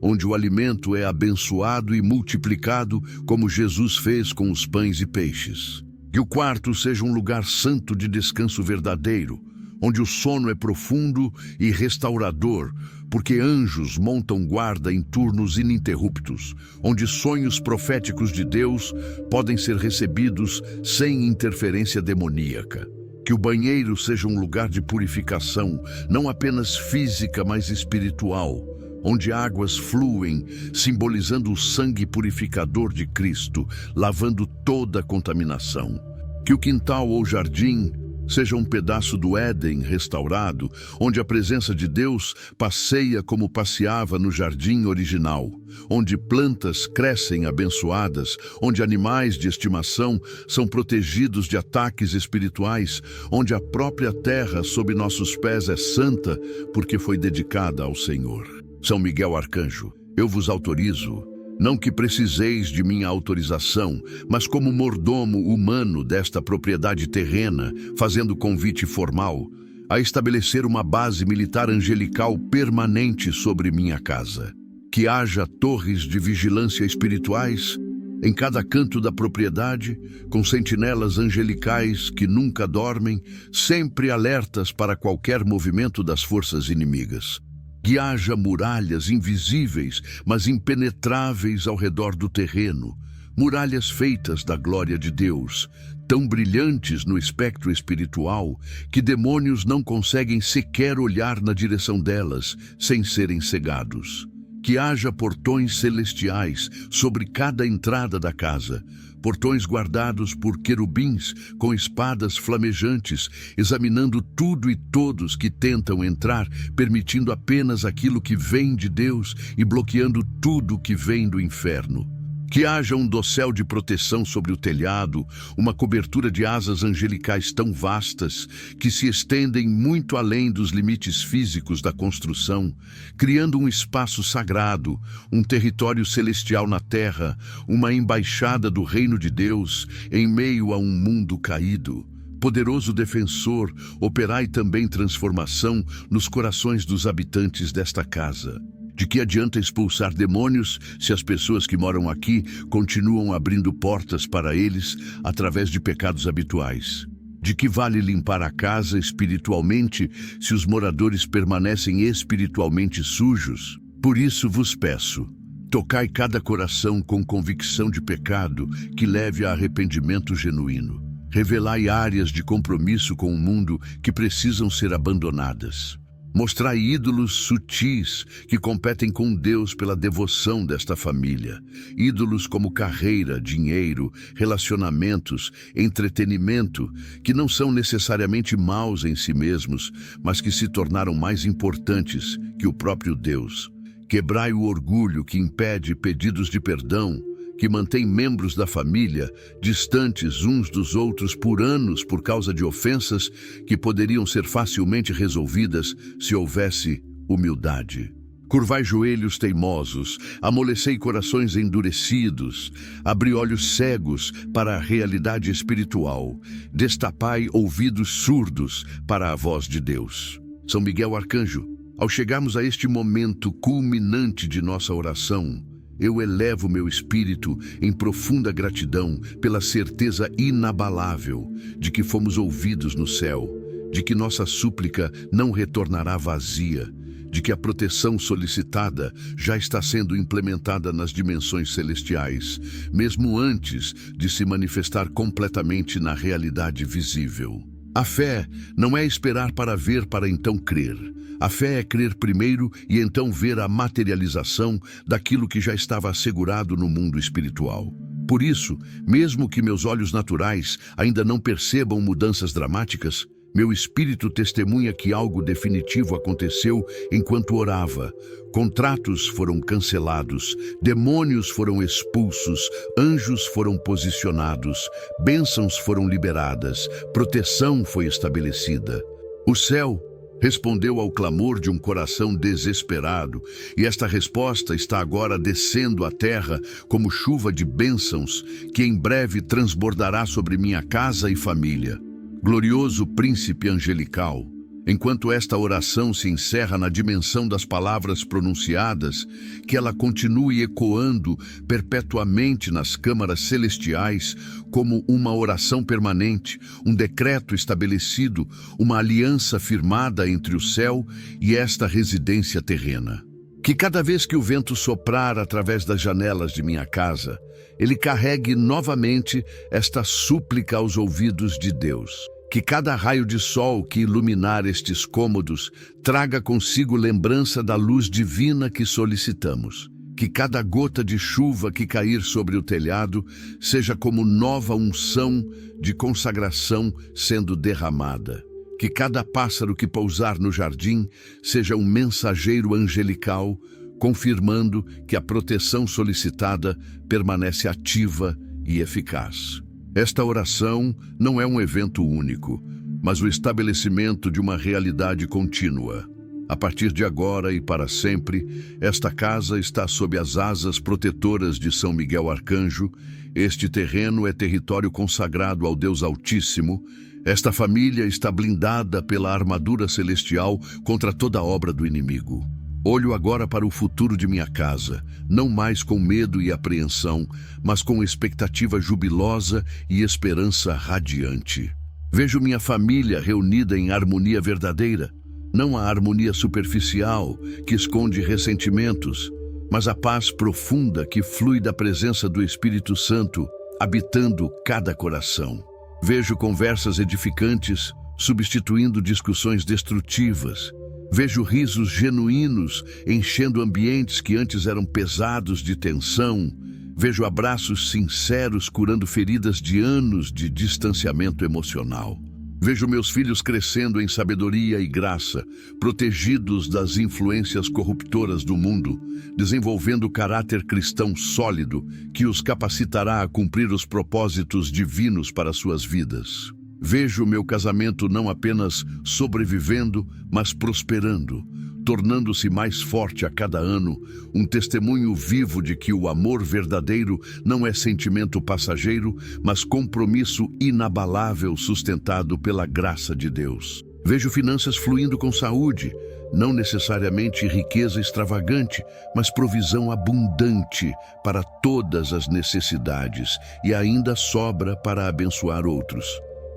onde o alimento é abençoado e multiplicado como Jesus fez com os pães e peixes. Que o quarto seja um lugar santo de descanso verdadeiro, onde o sono é profundo e restaurador, porque anjos montam guarda em turnos ininterruptos, onde sonhos proféticos de Deus podem ser recebidos sem interferência demoníaca. Que o banheiro seja um lugar de purificação, não apenas física, mas espiritual, onde águas fluem, simbolizando o sangue purificador de Cristo, lavando toda a contaminação. Que o quintal ou jardim Seja um pedaço do Éden restaurado, onde a presença de Deus passeia como passeava no jardim original, onde plantas crescem abençoadas, onde animais de estimação são protegidos de ataques espirituais, onde a própria terra sob nossos pés é santa, porque foi dedicada ao Senhor. São Miguel Arcanjo, eu vos autorizo, não que preciseis de minha autorização, mas como mordomo humano desta propriedade terrena, fazendo convite formal, a estabelecer uma base militar angelical permanente sobre minha casa. Que haja torres de vigilância espirituais em cada canto da propriedade, com sentinelas angelicais que nunca dormem, sempre alertas para qualquer movimento das forças inimigas. Que haja muralhas invisíveis, mas impenetráveis ao redor do terreno, muralhas feitas da glória de Deus, tão brilhantes no espectro espiritual que demônios não conseguem sequer olhar na direção delas sem serem cegados. Que haja portões celestiais sobre cada entrada da casa, portões guardados por querubins com espadas flamejantes, examinando tudo e todos que tentam entrar, permitindo apenas aquilo que vem de Deus e bloqueando tudo que vem do inferno. Que haja um dossel de proteção sobre o telhado, uma cobertura de asas angelicais tão vastas que se estendem muito além dos limites físicos da construção, criando um espaço sagrado, um território celestial na terra, uma embaixada do reino de Deus em meio a um mundo caído. Poderoso defensor, operai também transformação nos corações dos habitantes desta casa. De que adianta expulsar demônios se as pessoas que moram aqui continuam abrindo portas para eles através de pecados habituais? De que vale limpar a casa espiritualmente se os moradores permanecem espiritualmente sujos? Por isso vos peço, tocai cada coração com convicção de pecado que leve a arrependimento genuíno. Revelai áreas de compromisso com o mundo que precisam ser abandonadas. Mostrai ídolos sutis que competem com Deus pela devoção desta família. Ídolos como carreira, dinheiro, relacionamentos, entretenimento, que não são necessariamente maus em si mesmos, mas que se tornaram mais importantes que o próprio Deus. Quebrai o orgulho que impede pedidos de perdão, que mantém membros da família distantes uns dos outros por anos por causa de ofensas que poderiam ser facilmente resolvidas se houvesse humildade. Curvai joelhos teimosos, amolecei corações endurecidos, abri olhos cegos para a realidade espiritual, destapai ouvidos surdos para a voz de Deus. São Miguel Arcanjo, ao chegarmos a este momento culminante de nossa oração, eu elevo meu espírito em profunda gratidão pela certeza inabalável de que fomos ouvidos no céu, de que nossa súplica não retornará vazia, de que a proteção solicitada já está sendo implementada nas dimensões celestiais, mesmo antes de se manifestar completamente na realidade visível. A fé não é esperar para ver para então crer. A fé é crer primeiro e então ver a materialização daquilo que já estava assegurado no mundo espiritual. Por isso, mesmo que meus olhos naturais ainda não percebam mudanças dramáticas, meu espírito testemunha que algo definitivo aconteceu enquanto orava. Contratos foram cancelados, demônios foram expulsos, anjos foram posicionados, bênçãos foram liberadas, proteção foi estabelecida. O céu respondeu ao clamor de um coração desesperado, e esta resposta está agora descendo à terra como chuva de bênçãos que em breve transbordará sobre minha casa e família. Glorioso príncipe angelical, enquanto esta oração se encerra na dimensão das palavras pronunciadas, que ela continue ecoando perpetuamente nas câmaras celestiais como uma oração permanente, um decreto estabelecido, uma aliança firmada entre o céu e esta residência terrena. Que cada vez que o vento soprar através das janelas de minha casa, ele carregue novamente esta súplica aos ouvidos de Deus. Que cada raio de sol que iluminar estes cômodos traga consigo lembrança da luz divina que solicitamos. Que cada gota de chuva que cair sobre o telhado seja como nova unção de consagração sendo derramada. Que cada pássaro que pousar no jardim seja um mensageiro angelical, confirmando que a proteção solicitada permanece ativa e eficaz. Esta oração não é um evento único, mas o estabelecimento de uma realidade contínua. A partir de agora e para sempre, esta casa está sob as asas protetoras de São Miguel Arcanjo. Este terreno é território consagrado ao Deus Altíssimo. Esta família está blindada pela armadura celestial contra toda obra do inimigo. Olho agora para o futuro de minha casa, não mais com medo e apreensão, mas com expectativa jubilosa e esperança radiante. Vejo minha família reunida em harmonia verdadeira, não a harmonia superficial que esconde ressentimentos, mas a paz profunda que flui da presença do Espírito Santo, habitando cada coração. Vejo conversas edificantes substituindo discussões destrutivas. Vejo risos genuínos enchendo ambientes que antes eram pesados de tensão. Vejo abraços sinceros curando feridas de anos de distanciamento emocional. Vejo meus filhos crescendo em sabedoria e graça, protegidos das influências corruptoras do mundo, desenvolvendo caráter cristão sólido que os capacitará a cumprir os propósitos divinos para suas vidas. Vejo meu casamento não apenas sobrevivendo, mas prosperando, tornando-se mais forte a cada ano, um testemunho vivo de que o amor verdadeiro não é sentimento passageiro, mas compromisso inabalável sustentado pela graça de Deus. Vejo finanças fluindo com saúde, não necessariamente riqueza extravagante, mas provisão abundante para todas as necessidades e ainda sobra para abençoar outros.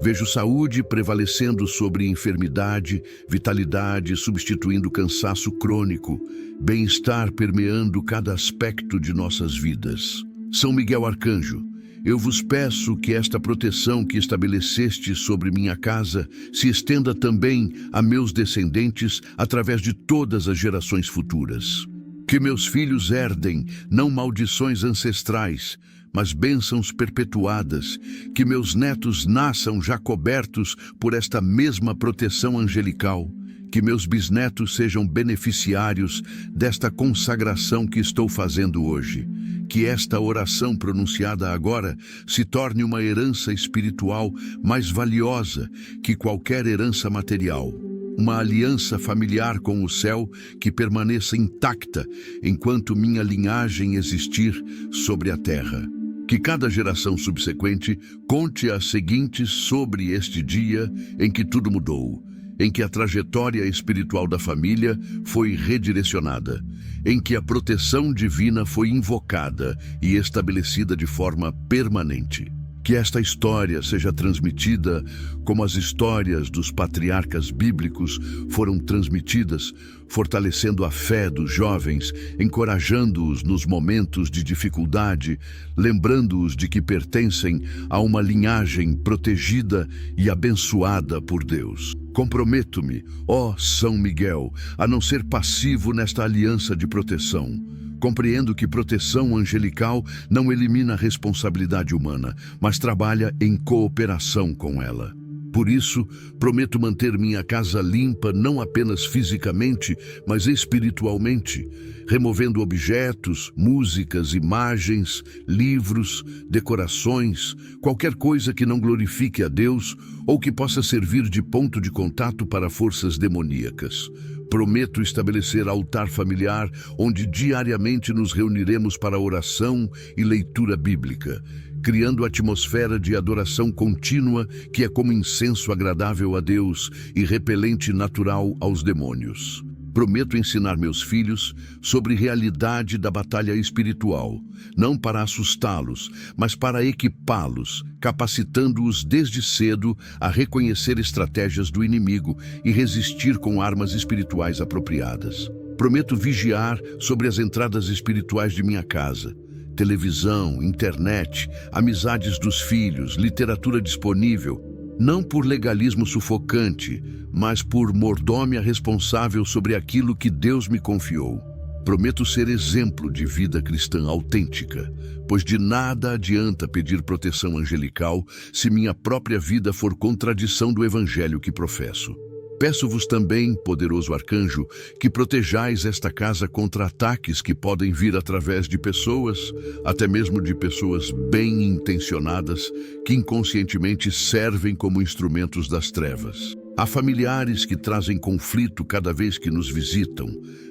Vejo saúde prevalecendo sobre enfermidade, vitalidade substituindo cansaço crônico, bem-estar permeando cada aspecto de nossas vidas. São Miguel Arcanjo, eu vos peço que esta proteção que estabeleceste sobre minha casa se estenda também a meus descendentes através de todas as gerações futuras. Que meus filhos herdem não maldições ancestrais, mas bênçãos perpetuadas, que meus netos nasçam já cobertos por esta mesma proteção angelical, que meus bisnetos sejam beneficiários desta consagração que estou fazendo hoje, que esta oração pronunciada agora se torne uma herança espiritual mais valiosa que qualquer herança material. Uma aliança familiar com o céu que permaneça intacta enquanto minha linhagem existir sobre a terra. Que cada geração subsequente conte as seguintes sobre este dia em que tudo mudou, em que a trajetória espiritual da família foi redirecionada, em que a proteção divina foi invocada e estabelecida de forma permanente. Que esta história seja transmitida como as histórias dos patriarcas bíblicos foram transmitidas, fortalecendo a fé dos jovens, encorajando-os nos momentos de dificuldade, lembrando-os de que pertencem a uma linhagem protegida e abençoada por Deus. Comprometo-me, ó São Miguel, a não ser passivo nesta aliança de proteção. Compreendo que proteção angelical não elimina a responsabilidade humana, mas trabalha em cooperação com ela. Por isso, prometo manter minha casa limpa não apenas fisicamente, mas espiritualmente, removendo objetos, músicas, imagens, livros, decorações, qualquer coisa que não glorifique a Deus ou que possa servir de ponto de contato para forças demoníacas. Prometo estabelecer altar familiar onde diariamente nos reuniremos para oração e leitura bíblica, criando atmosfera de adoração contínua que é como incenso agradável a Deus e repelente natural aos demônios. Prometo ensinar meus filhos sobre a realidade da batalha espiritual, não para assustá-los, mas para equipá-los, capacitando-os desde cedo a reconhecer estratégias do inimigo e resistir com armas espirituais apropriadas. Prometo vigiar sobre as entradas espirituais de minha casa. Televisão, internet, amizades dos filhos, literatura disponível, não por legalismo sufocante, mas por mordômia responsável sobre aquilo que Deus me confiou. Prometo ser exemplo de vida cristã autêntica, pois de nada adianta pedir proteção angelical se minha própria vida for contradição do evangelho que professo. Peço-vos também, poderoso arcanjo, que protejais esta casa contra ataques que podem vir através de pessoas, até mesmo de pessoas bem intencionadas, que inconscientemente servem como instrumentos das trevas. Há familiares que trazem conflito cada vez que nos visitam,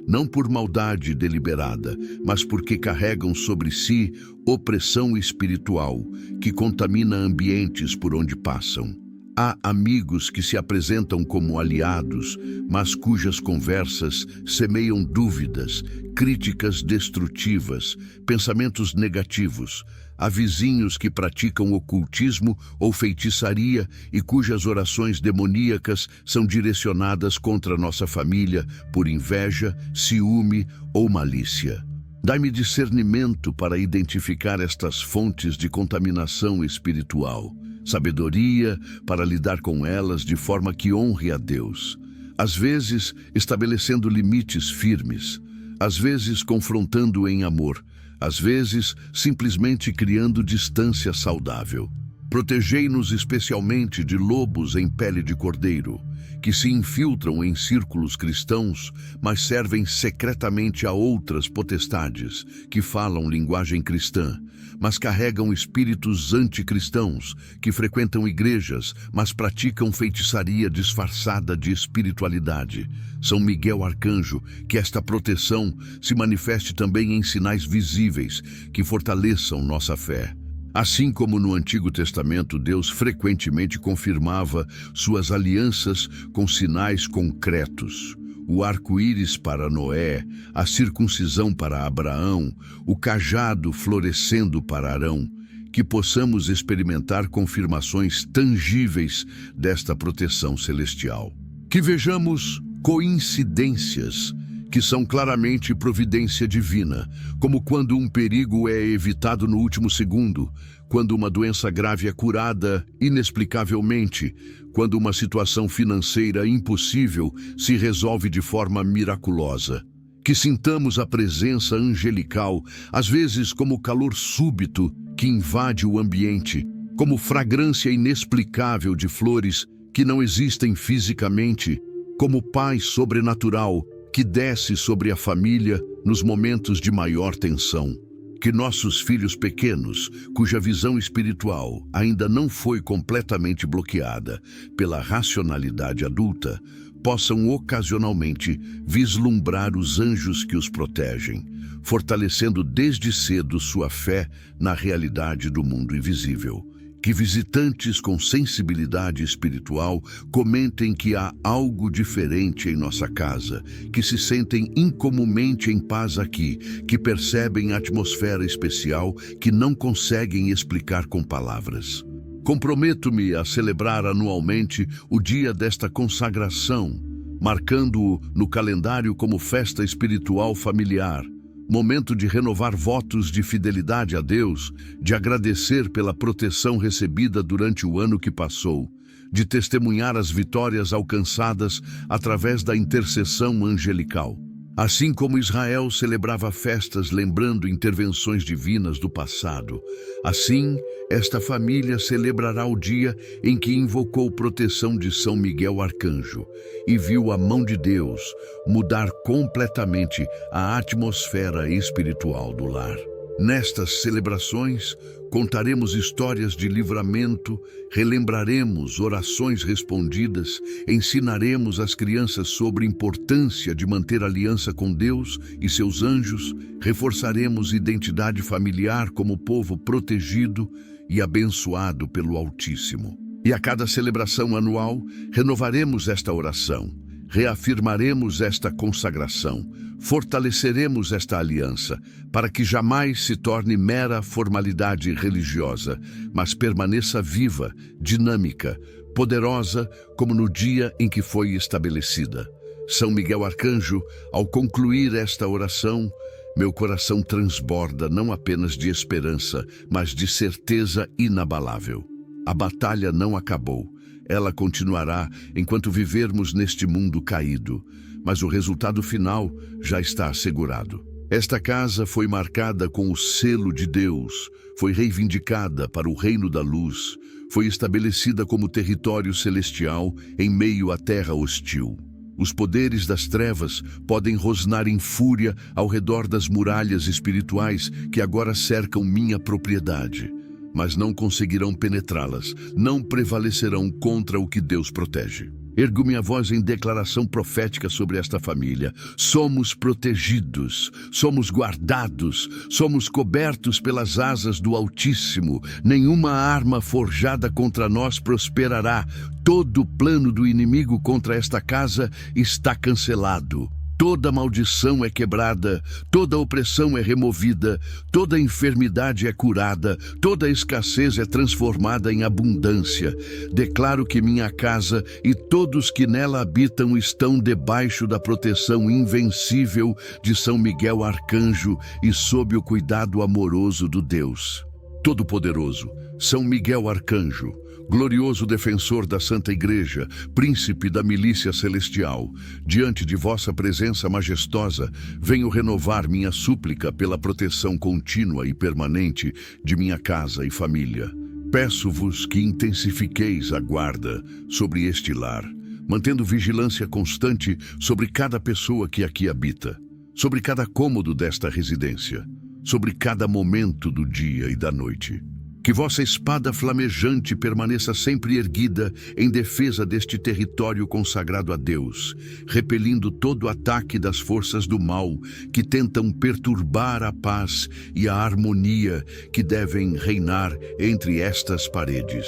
não por maldade deliberada, mas porque carregam sobre si opressão espiritual, que contamina ambientes por onde passam. Há amigos que se apresentam como aliados, mas cujas conversas semeiam dúvidas, críticas destrutivas, pensamentos negativos. Há vizinhos que praticam ocultismo ou feitiçaria e cujas orações demoníacas são direcionadas contra nossa família por inveja, ciúme ou malícia. Dai-me discernimento para identificar estas fontes de contaminação espiritual, sabedoria para lidar com elas de forma que honre a Deus, às vezes estabelecendo limites firmes, às vezes confrontando em amor, às vezes simplesmente criando distância saudável. Protegei-nos especialmente de lobos em pele de cordeiro, que se infiltram em círculos cristãos, mas servem secretamente a outras potestades que falam linguagem cristã, mas carregam espíritos anticristãos que frequentam igrejas, mas praticam feitiçaria disfarçada de espiritualidade. São Miguel Arcanjo, que esta proteção se manifeste também em sinais visíveis que fortaleçam nossa fé. Assim como no Antigo Testamento, Deus frequentemente confirmava suas alianças com sinais concretos. O arco-íris para Noé, a circuncisão para Abraão, o cajado florescendo para Arão, que possamos experimentar confirmações tangíveis desta proteção celestial. Que vejamos coincidências que são claramente providência divina, como quando um perigo é evitado no último segundo, quando uma doença grave é curada inexplicavelmente, quando uma situação financeira impossível se resolve de forma miraculosa. Que sintamos a presença angelical, às vezes como calor súbito que invade o ambiente, como fragrância inexplicável de flores que não existem fisicamente, como paz sobrenatural que desce sobre a família nos momentos de maior tensão. Que nossos filhos pequenos, cuja visão espiritual ainda não foi completamente bloqueada pela racionalidade adulta, possam ocasionalmente vislumbrar os anjos que os protegem, fortalecendo desde cedo sua fé na realidade do mundo invisível. Que visitantes com sensibilidade espiritual comentem que há algo diferente em nossa casa, que se sentem incomumente em paz aqui, que percebem a atmosfera especial que não conseguem explicar com palavras. Comprometo-me a celebrar anualmente o dia desta consagração, marcando-o no calendário como festa espiritual familiar, momento de renovar votos de fidelidade a Deus, de agradecer pela proteção recebida durante o ano que passou, de testemunhar as vitórias alcançadas através da intercessão angelical. Assim como Israel celebrava festas lembrando intervenções divinas do passado, assim esta família celebrará o dia em que invocou proteção de São Miguel Arcanjo e viu a mão de Deus mudar completamente a atmosfera espiritual do lar. Nestas celebrações, contaremos histórias de livramento, relembraremos orações respondidas, ensinaremos às crianças sobre a importância de manter aliança com Deus e seus anjos, reforçaremos identidade familiar como povo protegido e abençoado pelo Altíssimo. E a cada celebração anual, renovaremos esta oração, reafirmaremos esta consagração, fortaleceremos esta aliança, para que jamais se torne mera formalidade religiosa, mas permaneça viva, dinâmica, poderosa, como no dia em que foi estabelecida. São Miguel Arcanjo, ao concluir esta oração, meu coração transborda não apenas de esperança, mas de certeza inabalável. A batalha não acabou. Ela continuará enquanto vivermos neste mundo caído, mas o resultado final já está assegurado. Esta casa foi marcada com o selo de Deus, foi reivindicada para o reino da luz, foi estabelecida como território celestial em meio à terra hostil. Os poderes das trevas podem rosnar em fúria ao redor das muralhas espirituais que agora cercam minha propriedade, mas não conseguirão penetrá-las, não prevalecerão contra o que Deus protege. Ergo minha voz em declaração profética sobre esta família. Somos protegidos, somos guardados, somos cobertos pelas asas do Altíssimo. Nenhuma arma forjada contra nós prosperará. Todo plano do inimigo contra esta casa está cancelado. Toda maldição é quebrada, toda opressão é removida, toda enfermidade é curada, toda escassez é transformada em abundância. Declaro que minha casa e todos que nela habitam estão debaixo da proteção invencível de São Miguel Arcanjo e sob o cuidado amoroso do Deus Todo-Poderoso. São Miguel Arcanjo, glorioso defensor da Santa Igreja, príncipe da milícia celestial, diante de vossa presença majestosa, venho renovar minha súplica pela proteção contínua e permanente de minha casa e família. Peço-vos que intensifiqueis a guarda sobre este lar, mantendo vigilância constante sobre cada pessoa que aqui habita, sobre cada cômodo desta residência, sobre cada momento do dia e da noite. Que vossa espada flamejante permaneça sempre erguida em defesa deste território consagrado a Deus, repelindo todo ataque das forças do mal que tentam perturbar a paz e a harmonia que devem reinar entre estas paredes.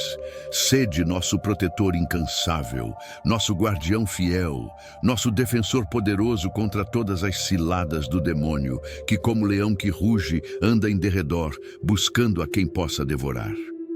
Sede nosso protetor incansável, nosso guardião fiel, nosso defensor poderoso contra todas as ciladas do demônio, que como leão que ruge anda em derredor, buscando a quem possa devorar.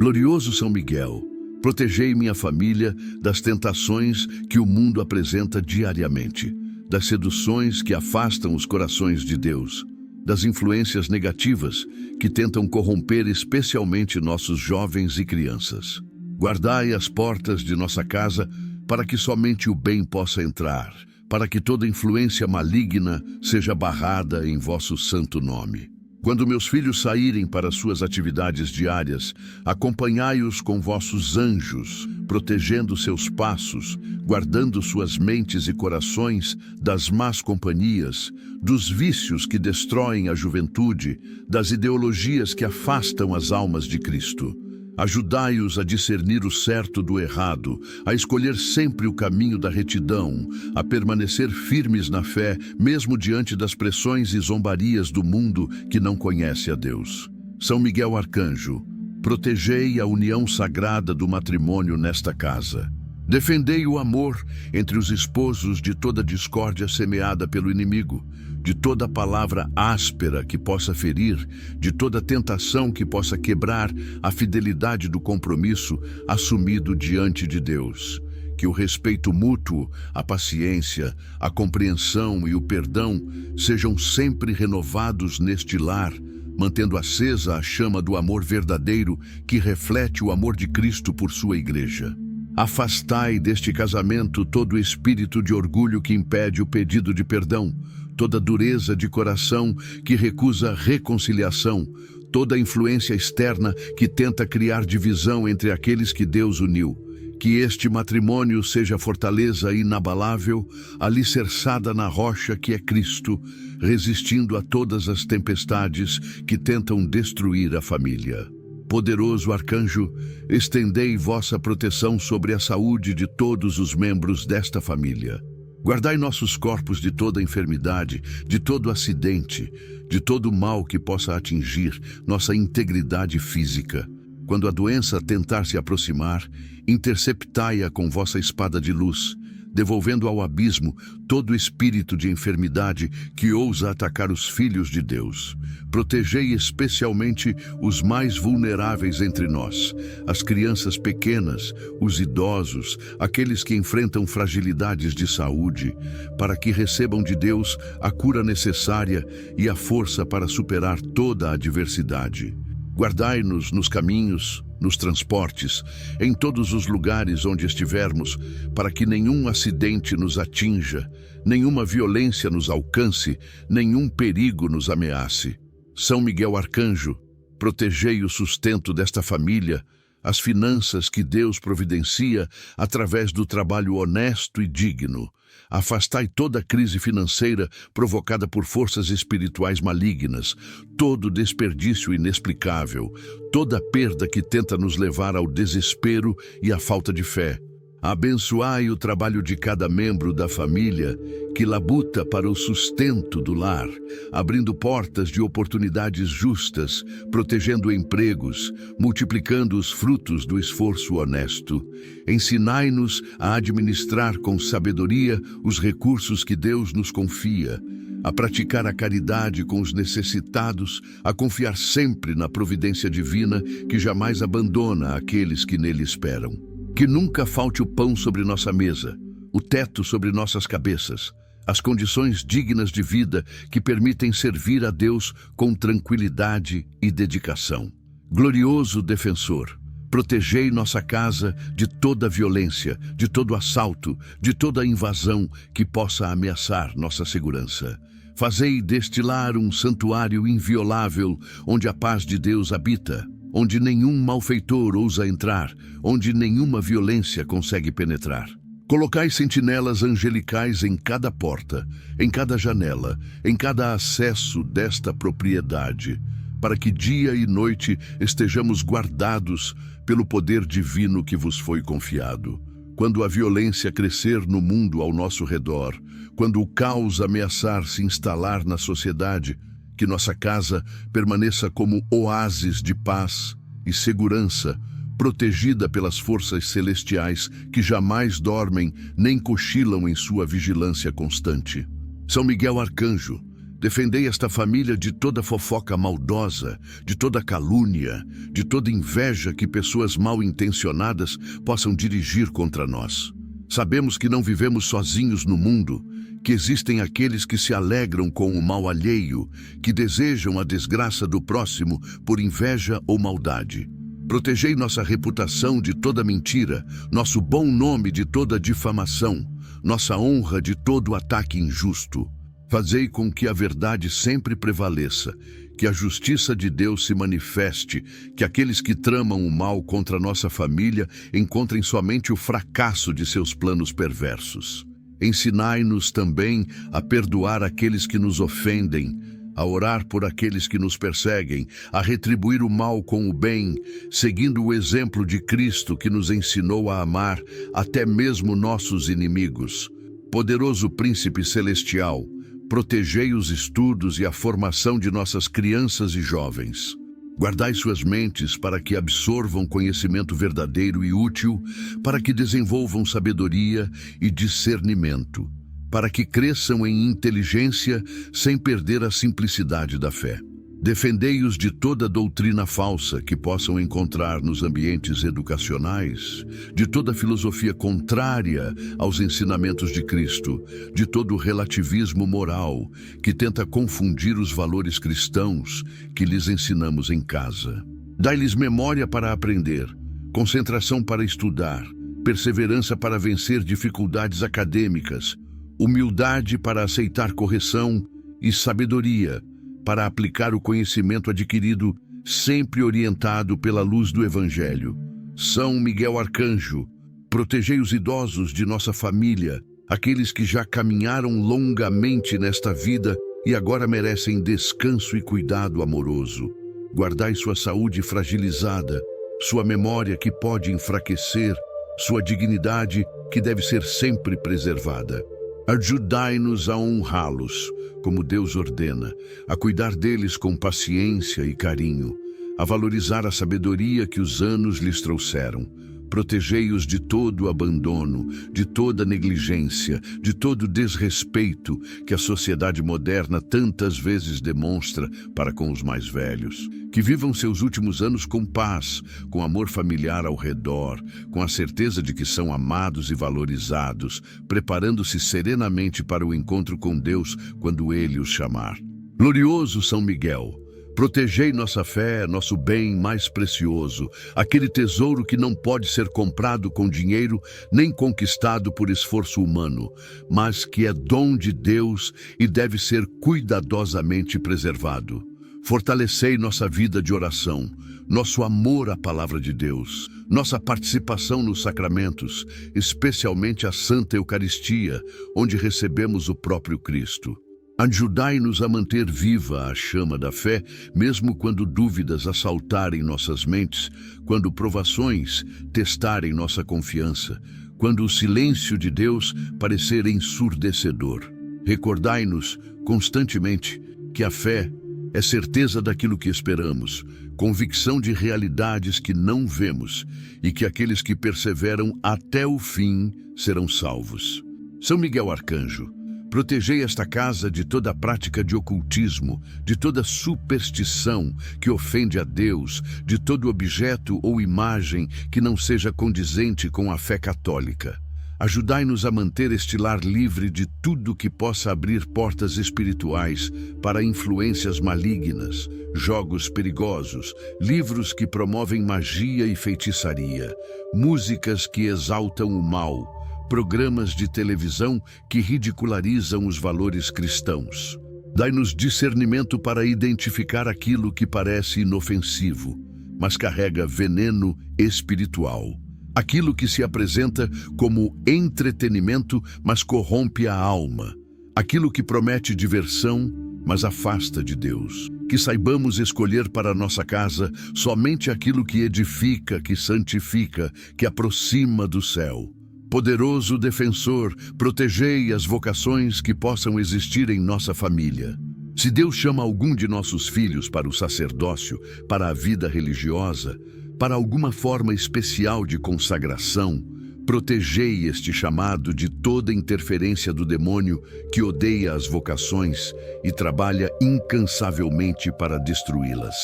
Glorioso São Miguel, protegei minha família das tentações que o mundo apresenta diariamente, das seduções que afastam os corações de Deus, das influências negativas que tentam corromper especialmente nossos jovens e crianças. Guardai as portas de nossa casa para que somente o bem possa entrar, para que toda influência maligna seja barrada em vosso santo nome. Quando meus filhos saírem para suas atividades diárias, acompanhai-os com vossos anjos, protegendo seus passos, guardando suas mentes e corações das más companhias, dos vícios que destroem a juventude, das ideologias que afastam as almas de Cristo. Ajudai-os a discernir o certo do errado, a escolher sempre o caminho da retidão, a permanecer firmes na fé, mesmo diante das pressões e zombarias do mundo que não conhece a Deus. São Miguel Arcanjo, protegei a união sagrada do matrimônio nesta casa. Defendei o amor entre os esposos de toda discórdia semeada pelo inimigo, de toda palavra áspera que possa ferir, de toda tentação que possa quebrar a fidelidade do compromisso assumido diante de Deus. Que o respeito mútuo, a paciência, a compreensão e o perdão sejam sempre renovados neste lar, mantendo acesa a chama do amor verdadeiro que reflete o amor de Cristo por sua Igreja. Afastai deste casamento todo espírito de orgulho que impede o pedido de perdão, toda dureza de coração que recusa reconciliação, toda influência externa que tenta criar divisão entre aqueles que Deus uniu. Que este matrimônio seja fortaleza inabalável, alicerçada na rocha que é Cristo, resistindo a todas as tempestades que tentam destruir a família. Poderoso Arcanjo, estendei vossa proteção sobre a saúde de todos os membros desta família. Guardai nossos corpos de toda enfermidade, de todo acidente, de todo mal que possa atingir nossa integridade física. Quando a doença tentar se aproximar, interceptai-a com vossa espada de luz, devolvendo ao abismo todo espírito de enfermidade que ousa atacar os filhos de Deus. Protegei especialmente os mais vulneráveis entre nós, as crianças pequenas, os idosos, aqueles que enfrentam fragilidades de saúde, para que recebam de Deus a cura necessária e a força para superar toda a adversidade. Guardai-nos nos caminhos, nos transportes, em todos os lugares onde estivermos, para que nenhum acidente nos atinja, nenhuma violência nos alcance, nenhum perigo nos ameace. São Miguel Arcanjo, protegei o sustento desta família, as finanças que Deus providencia através do trabalho honesto e digno. Afastai toda a crise financeira provocada por forças espirituais malignas, todo desperdício inexplicável, toda perda que tenta nos levar ao desespero e à falta de fé. Abençoai o trabalho de cada membro da família que labuta para o sustento do lar, abrindo portas de oportunidades justas, protegendo empregos, multiplicando os frutos do esforço honesto. Ensinai-nos a administrar com sabedoria os recursos que Deus nos confia, a praticar a caridade com os necessitados, a confiar sempre na providência divina que jamais abandona aqueles que nele esperam. Que nunca falte o pão sobre nossa mesa, o teto sobre nossas cabeças, as condições dignas de vida que permitem servir a Deus com tranquilidade e dedicação. Glorioso defensor, protegei nossa casa de toda violência, de todo assalto, de toda invasão que possa ameaçar nossa segurança. Fazei deste lar um santuário inviolável, onde a paz de Deus habita, onde nenhum malfeitor ousa entrar, onde nenhuma violência consegue penetrar. Colocai sentinelas angelicais em cada porta, em cada janela, em cada acesso desta propriedade, para que dia e noite estejamos guardados pelo poder divino que vos foi confiado. Quando a violência crescer no mundo ao nosso redor, quando o caos ameaçar se instalar na sociedade, que nossa casa permaneça como oásis de paz e segurança, protegida pelas forças celestiais que jamais dormem nem cochilam em sua vigilância constante. São Miguel Arcanjo, defendei esta família de toda fofoca maldosa, de toda calúnia, de toda inveja que pessoas mal intencionadas possam dirigir contra nós. Sabemos que não vivemos sozinhos no mundo, que existem aqueles que se alegram com o mal alheio, que desejam a desgraça do próximo por inveja ou maldade. Protegei nossa reputação de toda mentira, nosso bom nome de toda difamação, nossa honra de todo ataque injusto. Fazei com que a verdade sempre prevaleça, que a justiça de Deus se manifeste, que aqueles que tramam o mal contra nossa família encontrem somente o fracasso de seus planos perversos. Ensinai-nos também a perdoar aqueles que nos ofendem, a orar por aqueles que nos perseguem, a retribuir o mal com o bem, seguindo o exemplo de Cristo que nos ensinou a amar até mesmo nossos inimigos. Poderoso Príncipe Celestial, protegei os estudos e a formação de nossas crianças e jovens. Guardai suas mentes para que absorvam conhecimento verdadeiro e útil, para que desenvolvam sabedoria e discernimento, para que cresçam em inteligência sem perder a simplicidade da fé. Defendei-os de toda doutrina falsa que possam encontrar nos ambientes educacionais, de toda filosofia contrária aos ensinamentos de Cristo, de todo relativismo moral que tenta confundir os valores cristãos que lhes ensinamos em casa. Dai-lhes memória para aprender, concentração para estudar, perseverança para vencer dificuldades acadêmicas, humildade para aceitar correção e sabedoria para aplicar o conhecimento adquirido, sempre orientado pela luz do Evangelho. São Miguel Arcanjo, protegei os idosos de nossa família, aqueles que já caminharam longamente nesta vida e agora merecem descanso e cuidado amoroso. Guardai sua saúde fragilizada, sua memória que pode enfraquecer, sua dignidade que deve ser sempre preservada. Ajudai-nos a honrá-los, como Deus ordena, a cuidar deles com paciência e carinho, a valorizar a sabedoria que os anos lhes trouxeram. Protegei-os de todo abandono, de toda negligência, de todo desrespeito que a sociedade moderna tantas vezes demonstra para com os mais velhos. Que vivam seus últimos anos com paz, com amor familiar ao redor, com a certeza de que são amados e valorizados, preparando-se serenamente para o encontro com Deus quando Ele os chamar. Glorioso São Miguel, Protegei nossa fé, nosso bem mais precioso, aquele tesouro que não pode ser comprado com dinheiro nem conquistado por esforço humano, mas que é dom de Deus e deve ser cuidadosamente preservado. Fortalecei nossa vida de oração, nosso amor à palavra de Deus, nossa participação nos sacramentos, especialmente a Santa Eucaristia, onde recebemos o próprio Cristo. Ajudai-nos a manter viva a chama da fé, mesmo quando dúvidas assaltarem nossas mentes, quando provações testarem nossa confiança, quando o silêncio de Deus parecer ensurdecedor. Recordai-nos constantemente que a fé é certeza daquilo que esperamos, convicção de realidades que não vemos e que aqueles que perseveram até o fim serão salvos. São Miguel Arcanjo, protegei esta casa de toda prática de ocultismo, de toda superstição que ofende a Deus, de todo objeto ou imagem que não seja condizente com a fé católica. Ajudai-nos a manter este lar livre de tudo que possa abrir portas espirituais para influências malignas, jogos perigosos, livros que promovem magia e feitiçaria, músicas que exaltam o mal, programas de televisão que ridicularizam os valores cristãos. Dai-nos discernimento para identificar aquilo que parece inofensivo, mas carrega veneno espiritual. Aquilo que se apresenta como entretenimento, mas corrompe a alma. Aquilo que promete diversão, mas afasta de Deus. Que saibamos escolher para nossa casa somente aquilo que edifica, que santifica, que aproxima do céu. Poderoso defensor, protegei as vocações que possam existir em nossa família. Se Deus chama algum de nossos filhos para o sacerdócio, para a vida religiosa, para alguma forma especial de consagração, protegei este chamado de toda interferência do demônio que odeia as vocações e trabalha incansavelmente para destruí-las.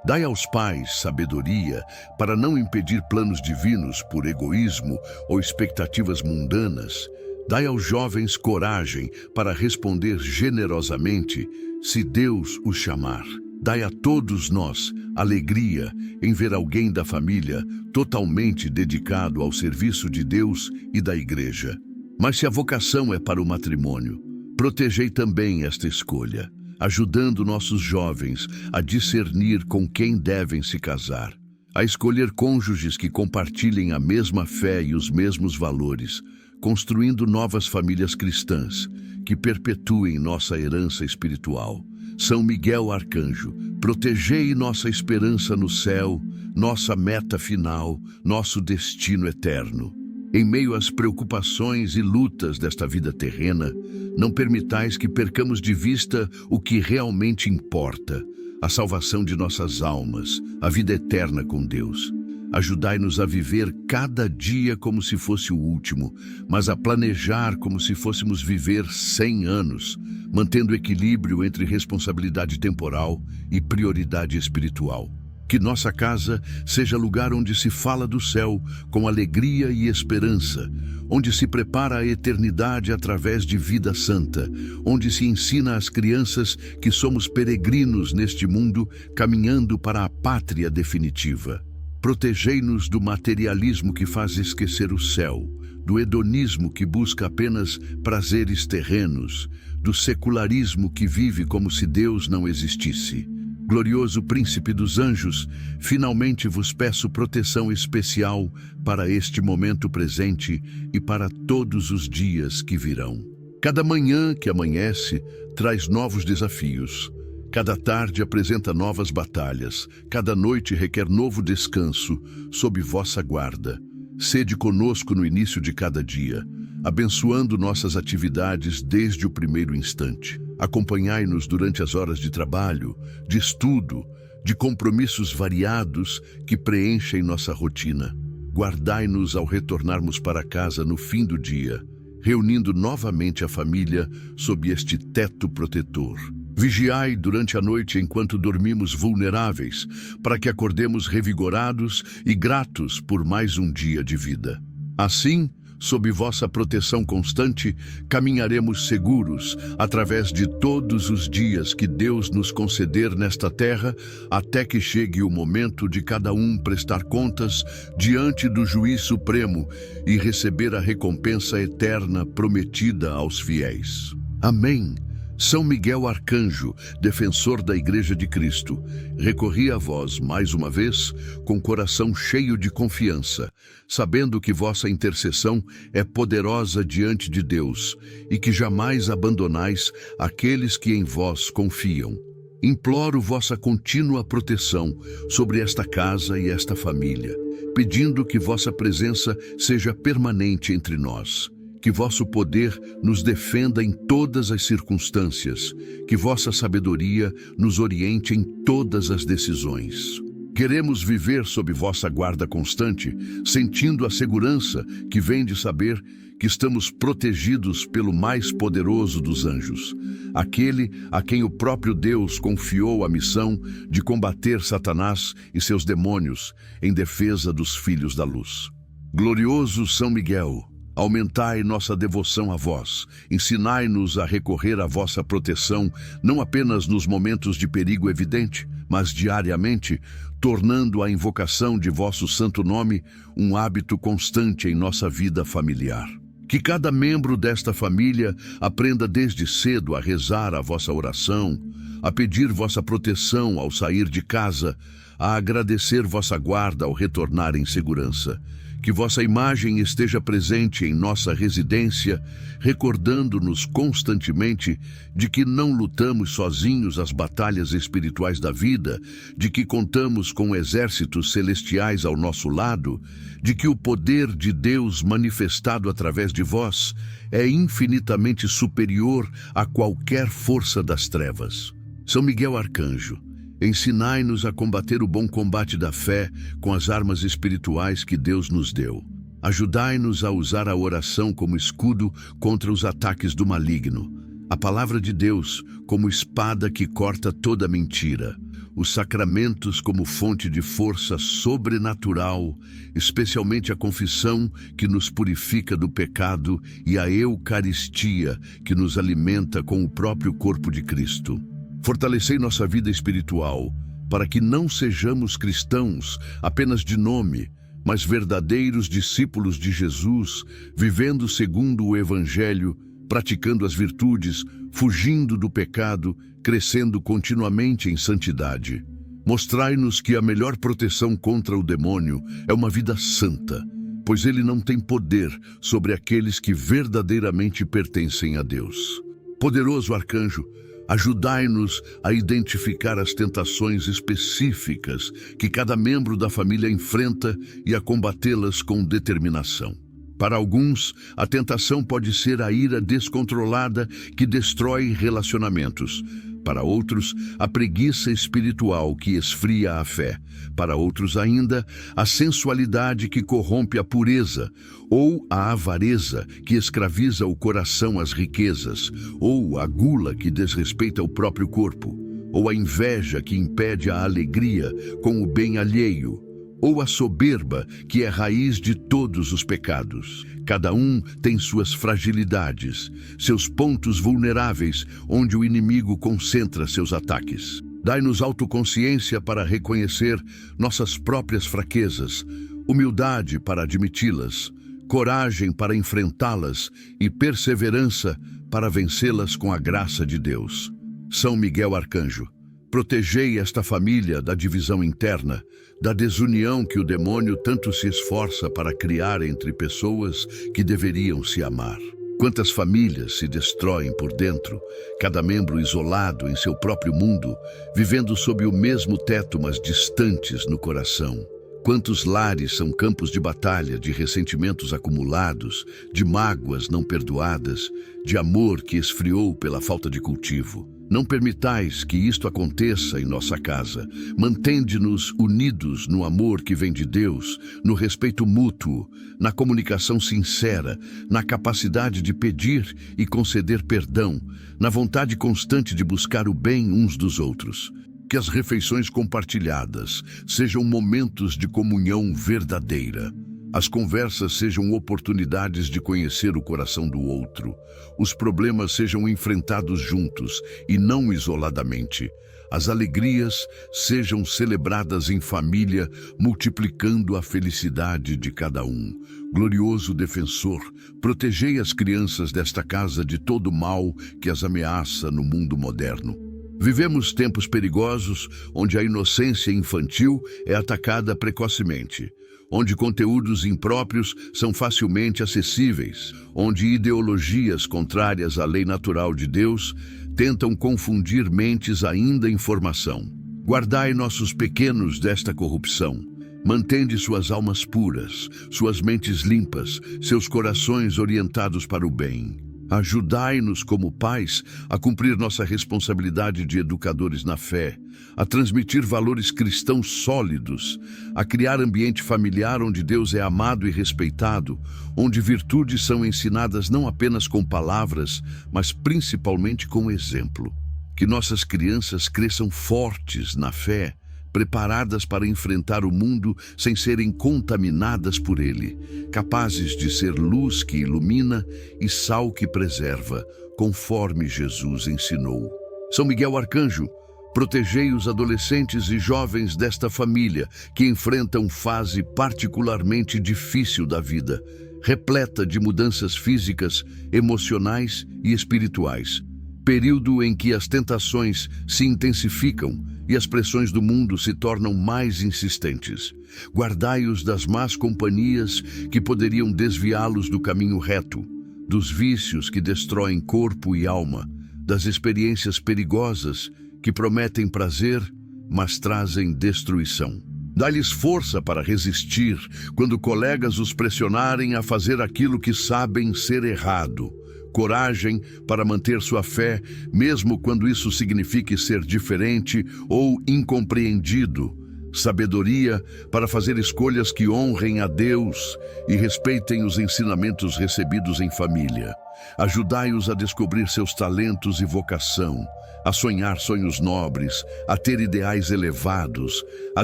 Dai aos pais sabedoria para não impedir planos divinos por egoísmo ou expectativas mundanas. Dai aos jovens coragem para responder generosamente se Deus os chamar. Dai a todos nós alegria em ver alguém da família totalmente dedicado ao serviço de Deus e da Igreja. Mas se a vocação é para o matrimônio, protegei também esta escolha, ajudando nossos jovens a discernir com quem devem se casar, a escolher cônjuges que compartilhem a mesma fé e os mesmos valores, construindo novas famílias cristãs que perpetuem nossa herança espiritual. São Miguel Arcanjo, protegei nossa esperança no céu, nossa meta final, nosso destino eterno. Em meio às preocupações e lutas desta vida terrena, não permitais que percamos de vista o que realmente importa, a salvação de nossas almas, a vida eterna com Deus. Ajudai-nos a viver cada dia como se fosse o último, mas a planejar como se fôssemos viver 100 anos, mantendo equilíbrio entre responsabilidade temporal e prioridade espiritual. Que nossa casa seja lugar onde se fala do céu com alegria e esperança, onde se prepara a eternidade através de vida santa, onde se ensina às crianças que somos peregrinos neste mundo caminhando para a pátria definitiva. Protegei-nos do materialismo que faz esquecer o céu, do hedonismo que busca apenas prazeres terrenos, do secularismo que vive como se Deus não existisse. Glorioso Príncipe dos Anjos, finalmente vos peço proteção especial para este momento presente e para todos os dias que virão. Cada manhã que amanhece traz novos desafios. Cada tarde apresenta novas batalhas. Cada noite requer novo descanso sob vossa guarda. Sede conosco no início de cada dia, abençoando nossas atividades desde o primeiro instante. Acompanhai-nos durante as horas de trabalho, de estudo, de compromissos variados que preenchem nossa rotina. Guardai-nos ao retornarmos para casa no fim do dia, reunindo novamente a família sob este teto protetor. Vigiai durante a noite enquanto dormimos vulneráveis, para que acordemos revigorados e gratos por mais um dia de vida. Assim, Sob vossa proteção constante, caminharemos seguros através de todos os dias que Deus nos conceder nesta terra, até que chegue o momento de cada um prestar contas diante do Juiz Supremo e receber a recompensa eterna prometida aos fiéis. Amém. São Miguel Arcanjo, defensor da Igreja de Cristo, recorri a vós mais uma vez com coração cheio de confiança, sabendo que vossa intercessão é poderosa diante de Deus e que jamais abandonais aqueles que em vós confiam. Imploro vossa contínua proteção sobre esta casa e esta família, pedindo que vossa presença seja permanente entre nós. Que vosso poder nos defenda em todas as circunstâncias, que vossa sabedoria nos oriente em todas as decisões. Queremos viver sob vossa guarda constante, sentindo a segurança que vem de saber que estamos protegidos pelo mais poderoso dos anjos, aquele a quem o próprio Deus confiou a missão de combater Satanás e seus demônios em defesa dos filhos da luz. Glorioso São Miguel, aumentai nossa devoção a vós, ensinai-nos a recorrer à vossa proteção, não apenas nos momentos de perigo evidente, mas diariamente, tornando a invocação de vosso santo nome um hábito constante em nossa vida familiar. Que cada membro desta família aprenda desde cedo a rezar a vossa oração, a pedir vossa proteção ao sair de casa, a agradecer vossa guarda ao retornar em segurança. Que vossa imagem esteja presente em nossa residência, recordando-nos constantemente de que não lutamos sozinhos as batalhas espirituais da vida, de que contamos com exércitos celestiais ao nosso lado, de que o poder de Deus manifestado através de vós é infinitamente superior a qualquer força das trevas. São Miguel Arcanjo, ensinai-nos a combater o bom combate da fé com as armas espirituais que Deus nos deu. Ajudai-nos a usar a oração como escudo contra os ataques do maligno, a palavra de Deus como espada que corta toda mentira, os sacramentos como fonte de força sobrenatural, especialmente a confissão que nos purifica do pecado e a Eucaristia que nos alimenta com o próprio corpo de Cristo. Fortalecei nossa vida espiritual, para que não sejamos cristãos apenas de nome, mas verdadeiros discípulos de Jesus, vivendo segundo o Evangelho, praticando as virtudes, fugindo do pecado, crescendo continuamente em santidade. Mostrai-nos que a melhor proteção contra o demônio é uma vida santa, pois ele não tem poder sobre aqueles que verdadeiramente pertencem a Deus. Poderoso arcanjo, ajudai-nos a identificar as tentações específicas que cada membro da família enfrenta e a combatê-las com determinação. Para alguns, a tentação pode ser a ira descontrolada que destrói relacionamentos. Para outros, a preguiça espiritual que esfria a fé. Para outros ainda, a sensualidade que corrompe a pureza, ou a avareza que escraviza o coração às riquezas, ou a gula que desrespeita o próprio corpo, ou a inveja que impede a alegria com o bem alheio, ou a soberba que é raiz de todos os pecados. Cada um tem suas fragilidades, seus pontos vulneráveis, onde o inimigo concentra seus ataques. Dai-nos autoconsciência para reconhecer nossas próprias fraquezas, humildade para admiti-las, coragem para enfrentá-las e perseverança para vencê-las com a graça de Deus. São Miguel Arcanjo, protegei esta família da divisão interna, da desunião que o demônio tanto se esforça para criar entre pessoas que deveriam se amar. Quantas famílias se destroem por dentro, cada membro isolado em seu próprio mundo, vivendo sob o mesmo teto, mas distantes no coração. Quantos lares são campos de batalha, de ressentimentos acumulados, de mágoas não perdoadas, de amor que esfriou pela falta de cultivo. Não permitais que isto aconteça em nossa casa. Mantende-nos unidos no amor que vem de Deus, no respeito mútuo, na comunicação sincera, na capacidade de pedir e conceder perdão, na vontade constante de buscar o bem uns dos outros. Que as refeições compartilhadas sejam momentos de comunhão verdadeira. As conversas sejam oportunidades de conhecer o coração do outro. Os problemas sejam enfrentados juntos e não isoladamente. As alegrias sejam celebradas em família, multiplicando a felicidade de cada um. Glorioso defensor, protegei as crianças desta casa de todo mal que as ameaça no mundo moderno. Vivemos tempos perigosos onde a inocência infantil é atacada precocemente, onde conteúdos impróprios são facilmente acessíveis, onde ideologias contrárias à lei natural de Deus tentam confundir mentes ainda em formação. Guardai nossos pequenos desta corrupção. Mantende suas almas puras, suas mentes limpas, seus corações orientados para o bem. Ajudai-nos como pais a cumprir nossa responsabilidade de educadores na fé, a transmitir valores cristãos sólidos, a criar ambiente familiar onde Deus é amado e respeitado, onde virtudes são ensinadas não apenas com palavras, mas principalmente com exemplo. Que nossas crianças cresçam fortes na fé, preparadas para enfrentar o mundo sem serem contaminadas por ele, capazes de ser luz que ilumina e sal que preserva, conforme Jesus ensinou. São Miguel Arcanjo, protegei os adolescentes e jovens desta família que enfrentam fase particularmente difícil da vida, repleta de mudanças físicas, emocionais e espirituais. Período em que as tentações se intensificam e as pressões do mundo se tornam mais insistentes. Guardai-os das más companhias que poderiam desviá-los do caminho reto, dos vícios que destroem corpo e alma, das experiências perigosas que prometem prazer, mas trazem destruição. Dá-lhes força para resistir quando colegas os pressionarem a fazer aquilo que sabem ser errado. Coragem para manter sua fé, mesmo quando isso signifique ser diferente ou incompreendido. Sabedoria para fazer escolhas que honrem a Deus e respeitem os ensinamentos recebidos em família. Ajudai-os a descobrir seus talentos e vocação, a sonhar sonhos nobres, a ter ideais elevados, a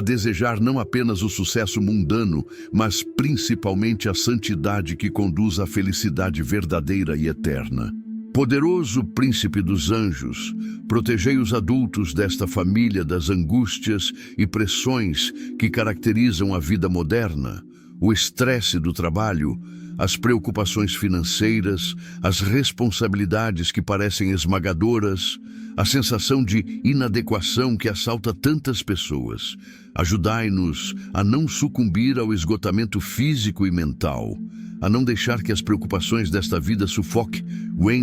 desejar não apenas o sucesso mundano, mas principalmente a santidade que conduz à felicidade verdadeira e eterna. Poderoso príncipe dos anjos, protegei os adultos desta família das angústias e pressões que caracterizam a vida moderna, o estresse do trabalho, as preocupações financeiras, as responsabilidades que parecem esmagadoras, a sensação de inadequação que assalta tantas pessoas. Ajudai-nos a não sucumbir ao esgotamento físico e mental, a não deixar que as preocupações desta vida sufoquem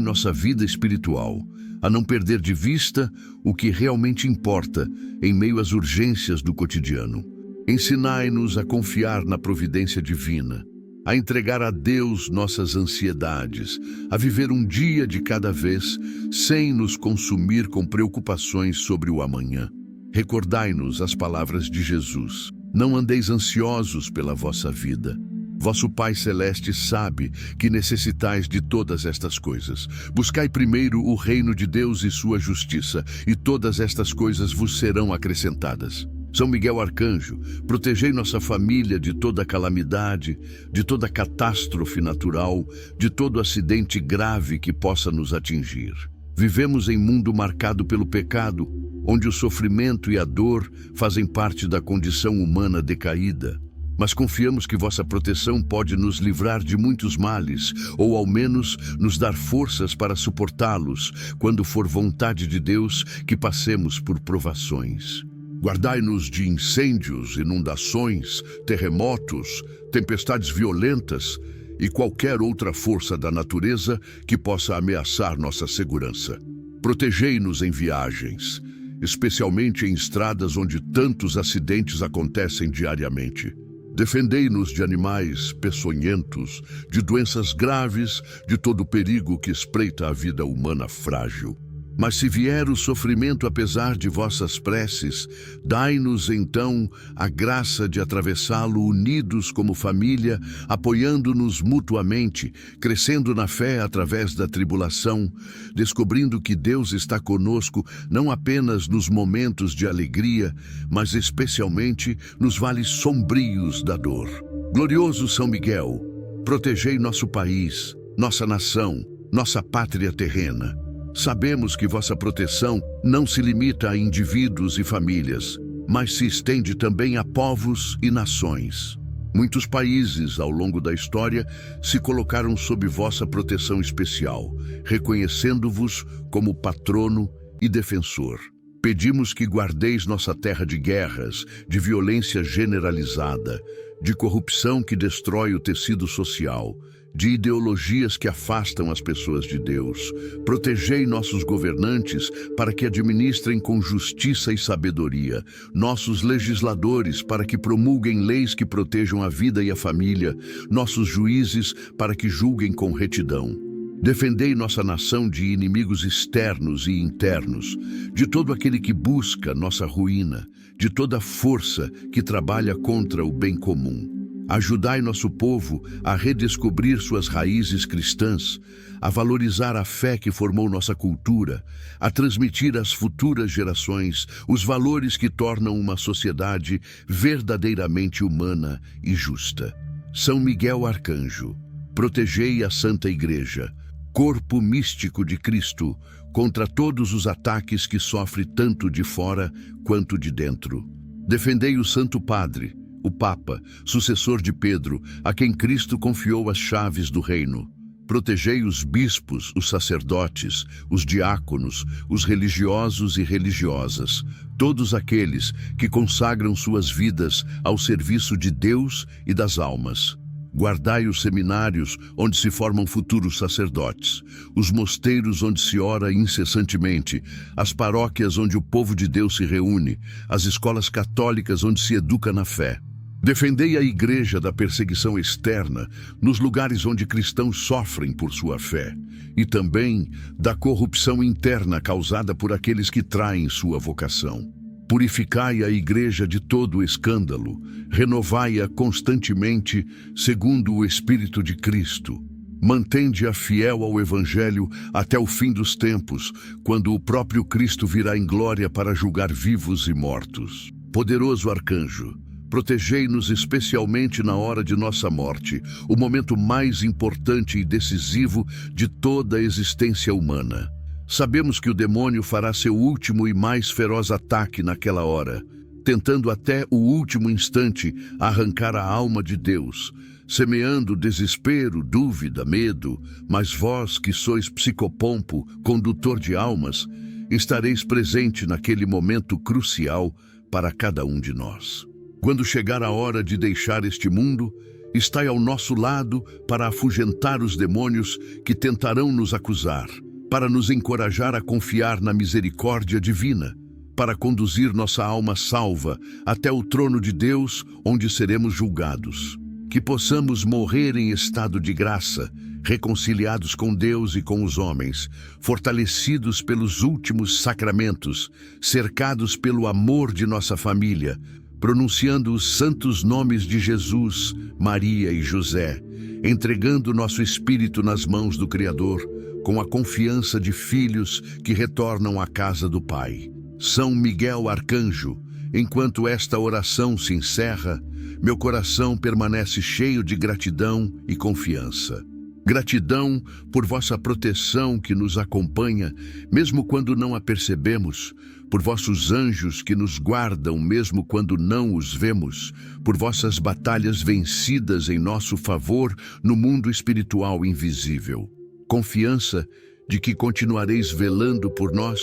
nossa vida espiritual, a não perder de vista o que realmente importa em meio às urgências do cotidiano. Ensinai-nos a confiar na providência divina, a entregar a Deus nossas ansiedades, a viver um dia de cada vez, sem nos consumir com preocupações sobre o amanhã. Recordai-nos as palavras de Jesus: não andeis ansiosos pela vossa vida. Vosso Pai Celeste sabe que necessitais de todas estas coisas. Buscai primeiro o reino de Deus e sua justiça, e todas estas coisas vos serão acrescentadas. São Miguel Arcanjo, protegei nossa família de toda calamidade, de toda catástrofe natural, de todo acidente grave que possa nos atingir. Vivemos em mundo marcado pelo pecado, onde o sofrimento e a dor fazem parte da condição humana decaída. Mas confiamos que vossa proteção pode nos livrar de muitos males, ou ao menos nos dar forças para suportá-los, quando for vontade de Deus que passemos por provações. Guardai-nos de incêndios, inundações, terremotos, tempestades violentas e qualquer outra força da natureza que possa ameaçar nossa segurança. Protegei-nos em viagens, especialmente em estradas onde tantos acidentes acontecem diariamente. Defendei-nos de animais peçonhentos, de doenças graves, de todo o perigo que espreita a vida humana frágil. Mas se vier o sofrimento apesar de vossas preces, dai-nos então a graça de atravessá-lo unidos como família, apoiando-nos mutuamente, crescendo na fé através da tribulação, descobrindo que Deus está conosco não apenas nos momentos de alegria, mas especialmente nos vales sombrios da dor. Glorioso São Miguel, protegei nosso país, nossa nação, nossa pátria terrena. Sabemos que vossa proteção não se limita a indivíduos e famílias, mas se estende também a povos e nações. Muitos países, ao longo da história, se colocaram sob vossa proteção especial, reconhecendo-vos como patrono e defensor. Pedimos que guardeis nossa terra de guerras, de violência generalizada, de corrupção que destrói o tecido social, de ideologias que afastam as pessoas de Deus. Protegei nossos governantes para que administrem com justiça e sabedoria, nossos legisladores para que promulguem leis que protejam a vida e a família, nossos juízes para que julguem com retidão. Defendei nossa nação de inimigos externos e internos, de todo aquele que busca nossa ruína, de toda força que trabalha contra o bem comum. Ajudai nosso povo a redescobrir suas raízes cristãs, a valorizar a fé que formou nossa cultura, a transmitir às futuras gerações os valores que tornam uma sociedade verdadeiramente humana e justa. São Miguel Arcanjo, protegei a Santa Igreja, corpo místico de Cristo, contra todos os ataques que sofre tanto de fora quanto de dentro. Defendei o Santo Padre, o Papa, sucessor de Pedro, a quem Cristo confiou as chaves do reino. Protegei os bispos, os sacerdotes, os diáconos, os religiosos e religiosas, todos aqueles que consagram suas vidas ao serviço de Deus e das almas. Guardai os seminários onde se formam futuros sacerdotes, os mosteiros onde se ora incessantemente, as paróquias onde o povo de Deus se reúne, as escolas católicas onde se educa na fé. Defendei a Igreja da perseguição externa nos lugares onde cristãos sofrem por sua fé, e também da corrupção interna causada por aqueles que traem sua vocação. Purificai a Igreja de todo escândalo, renovai-a constantemente segundo o Espírito de Cristo. Mantende-a fiel ao Evangelho até o fim dos tempos, quando o próprio Cristo virá em glória para julgar vivos e mortos. Poderoso Arcanjo, protegei-nos especialmente na hora de nossa morte, o momento mais importante e decisivo de toda a existência humana. Sabemos que o demônio fará seu último e mais feroz ataque naquela hora, tentando até o último instante arrancar a alma de Deus, semeando desespero, dúvida, medo, mas vós, que sois psicopompo, condutor de almas, estareis presente naquele momento crucial para cada um de nós. Quando chegar a hora de deixar este mundo, estai ao nosso lado para afugentar os demônios que tentarão nos acusar, para nos encorajar a confiar na misericórdia divina, para conduzir nossa alma salva até o trono de Deus, onde seremos julgados. Que possamos morrer em estado de graça, reconciliados com Deus e com os homens, fortalecidos pelos últimos sacramentos, cercados pelo amor de nossa família, pronunciando os santos nomes de Jesus, Maria e José, entregando nosso espírito nas mãos do Criador, com a confiança de filhos que retornam à casa do Pai. São Miguel Arcanjo, enquanto esta oração se encerra, meu coração permanece cheio de gratidão e confiança. Gratidão por vossa proteção que nos acompanha, mesmo quando não a percebemos, por vossos anjos que nos guardam mesmo quando não os vemos, por vossas batalhas vencidas em nosso favor no mundo espiritual invisível. Confiança de que continuareis velando por nós,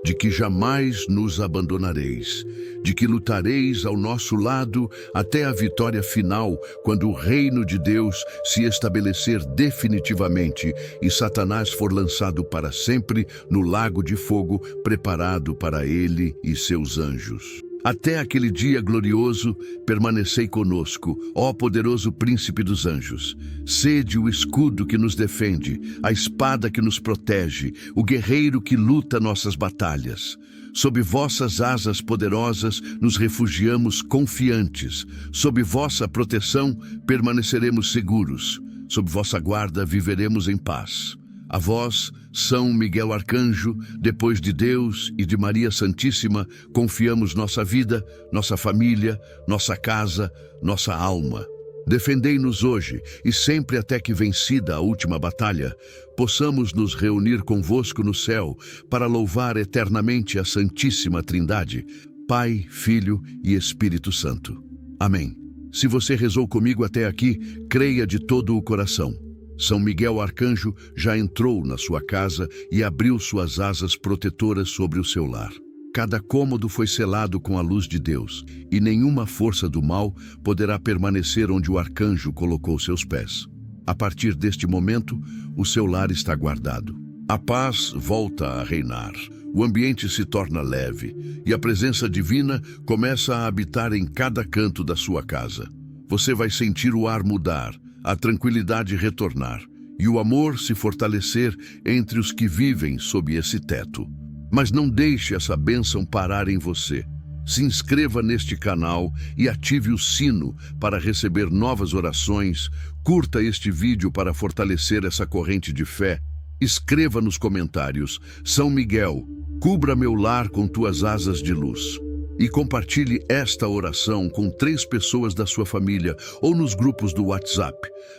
de que jamais nos abandonareis, de que lutareis ao nosso lado até a vitória final, quando o reino de Deus se estabelecer definitivamente e Satanás for lançado para sempre no lago de fogo preparado para ele e seus anjos. Até aquele dia glorioso, permanecei conosco, ó poderoso príncipe dos anjos. Sede o escudo que nos defende, a espada que nos protege, o guerreiro que luta nossas batalhas. Sob vossas asas poderosas nos refugiamos confiantes. Sob vossa proteção permaneceremos seguros. Sob vossa guarda viveremos em paz. A vós, São Miguel Arcanjo, depois de Deus e de Maria Santíssima, confiamos nossa vida, nossa família, nossa casa, nossa alma. Defendei-nos hoje e sempre até que vencida a última batalha, possamos nos reunir convosco no céu para louvar eternamente a Santíssima Trindade, Pai, Filho e Espírito Santo. Amém. Se você rezou comigo até aqui, creia de todo o coração. São Miguel Arcanjo já entrou na sua casa e abriu suas asas protetoras sobre o seu lar. Cada cômodo foi selado com a luz de Deus, e nenhuma força do mal poderá permanecer onde o arcanjo colocou seus pés. A partir deste momento, o seu lar está guardado. A paz volta a reinar, o ambiente se torna leve, e a presença divina começa a habitar em cada canto da sua casa. Você vai sentir o ar mudar, a tranquilidade retornar, e o amor se fortalecer entre os que vivem sob esse teto. Mas não deixe essa bênção parar em você. Se inscreva neste canal e ative o sino para receber novas orações. Curta este vídeo para fortalecer essa corrente de fé. Escreva nos comentários: São Miguel, cubra meu lar com tuas asas de luz. E compartilhe esta oração com 3 pessoas da sua família ou nos grupos do WhatsApp,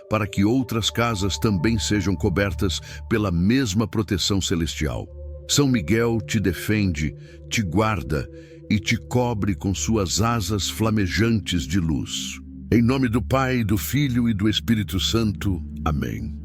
para que outras casas também sejam cobertas pela mesma proteção celestial. São Miguel te defende, te guarda e te cobre com suas asas flamejantes de luz. Em nome do Pai, do Filho e do Espírito Santo. Amém.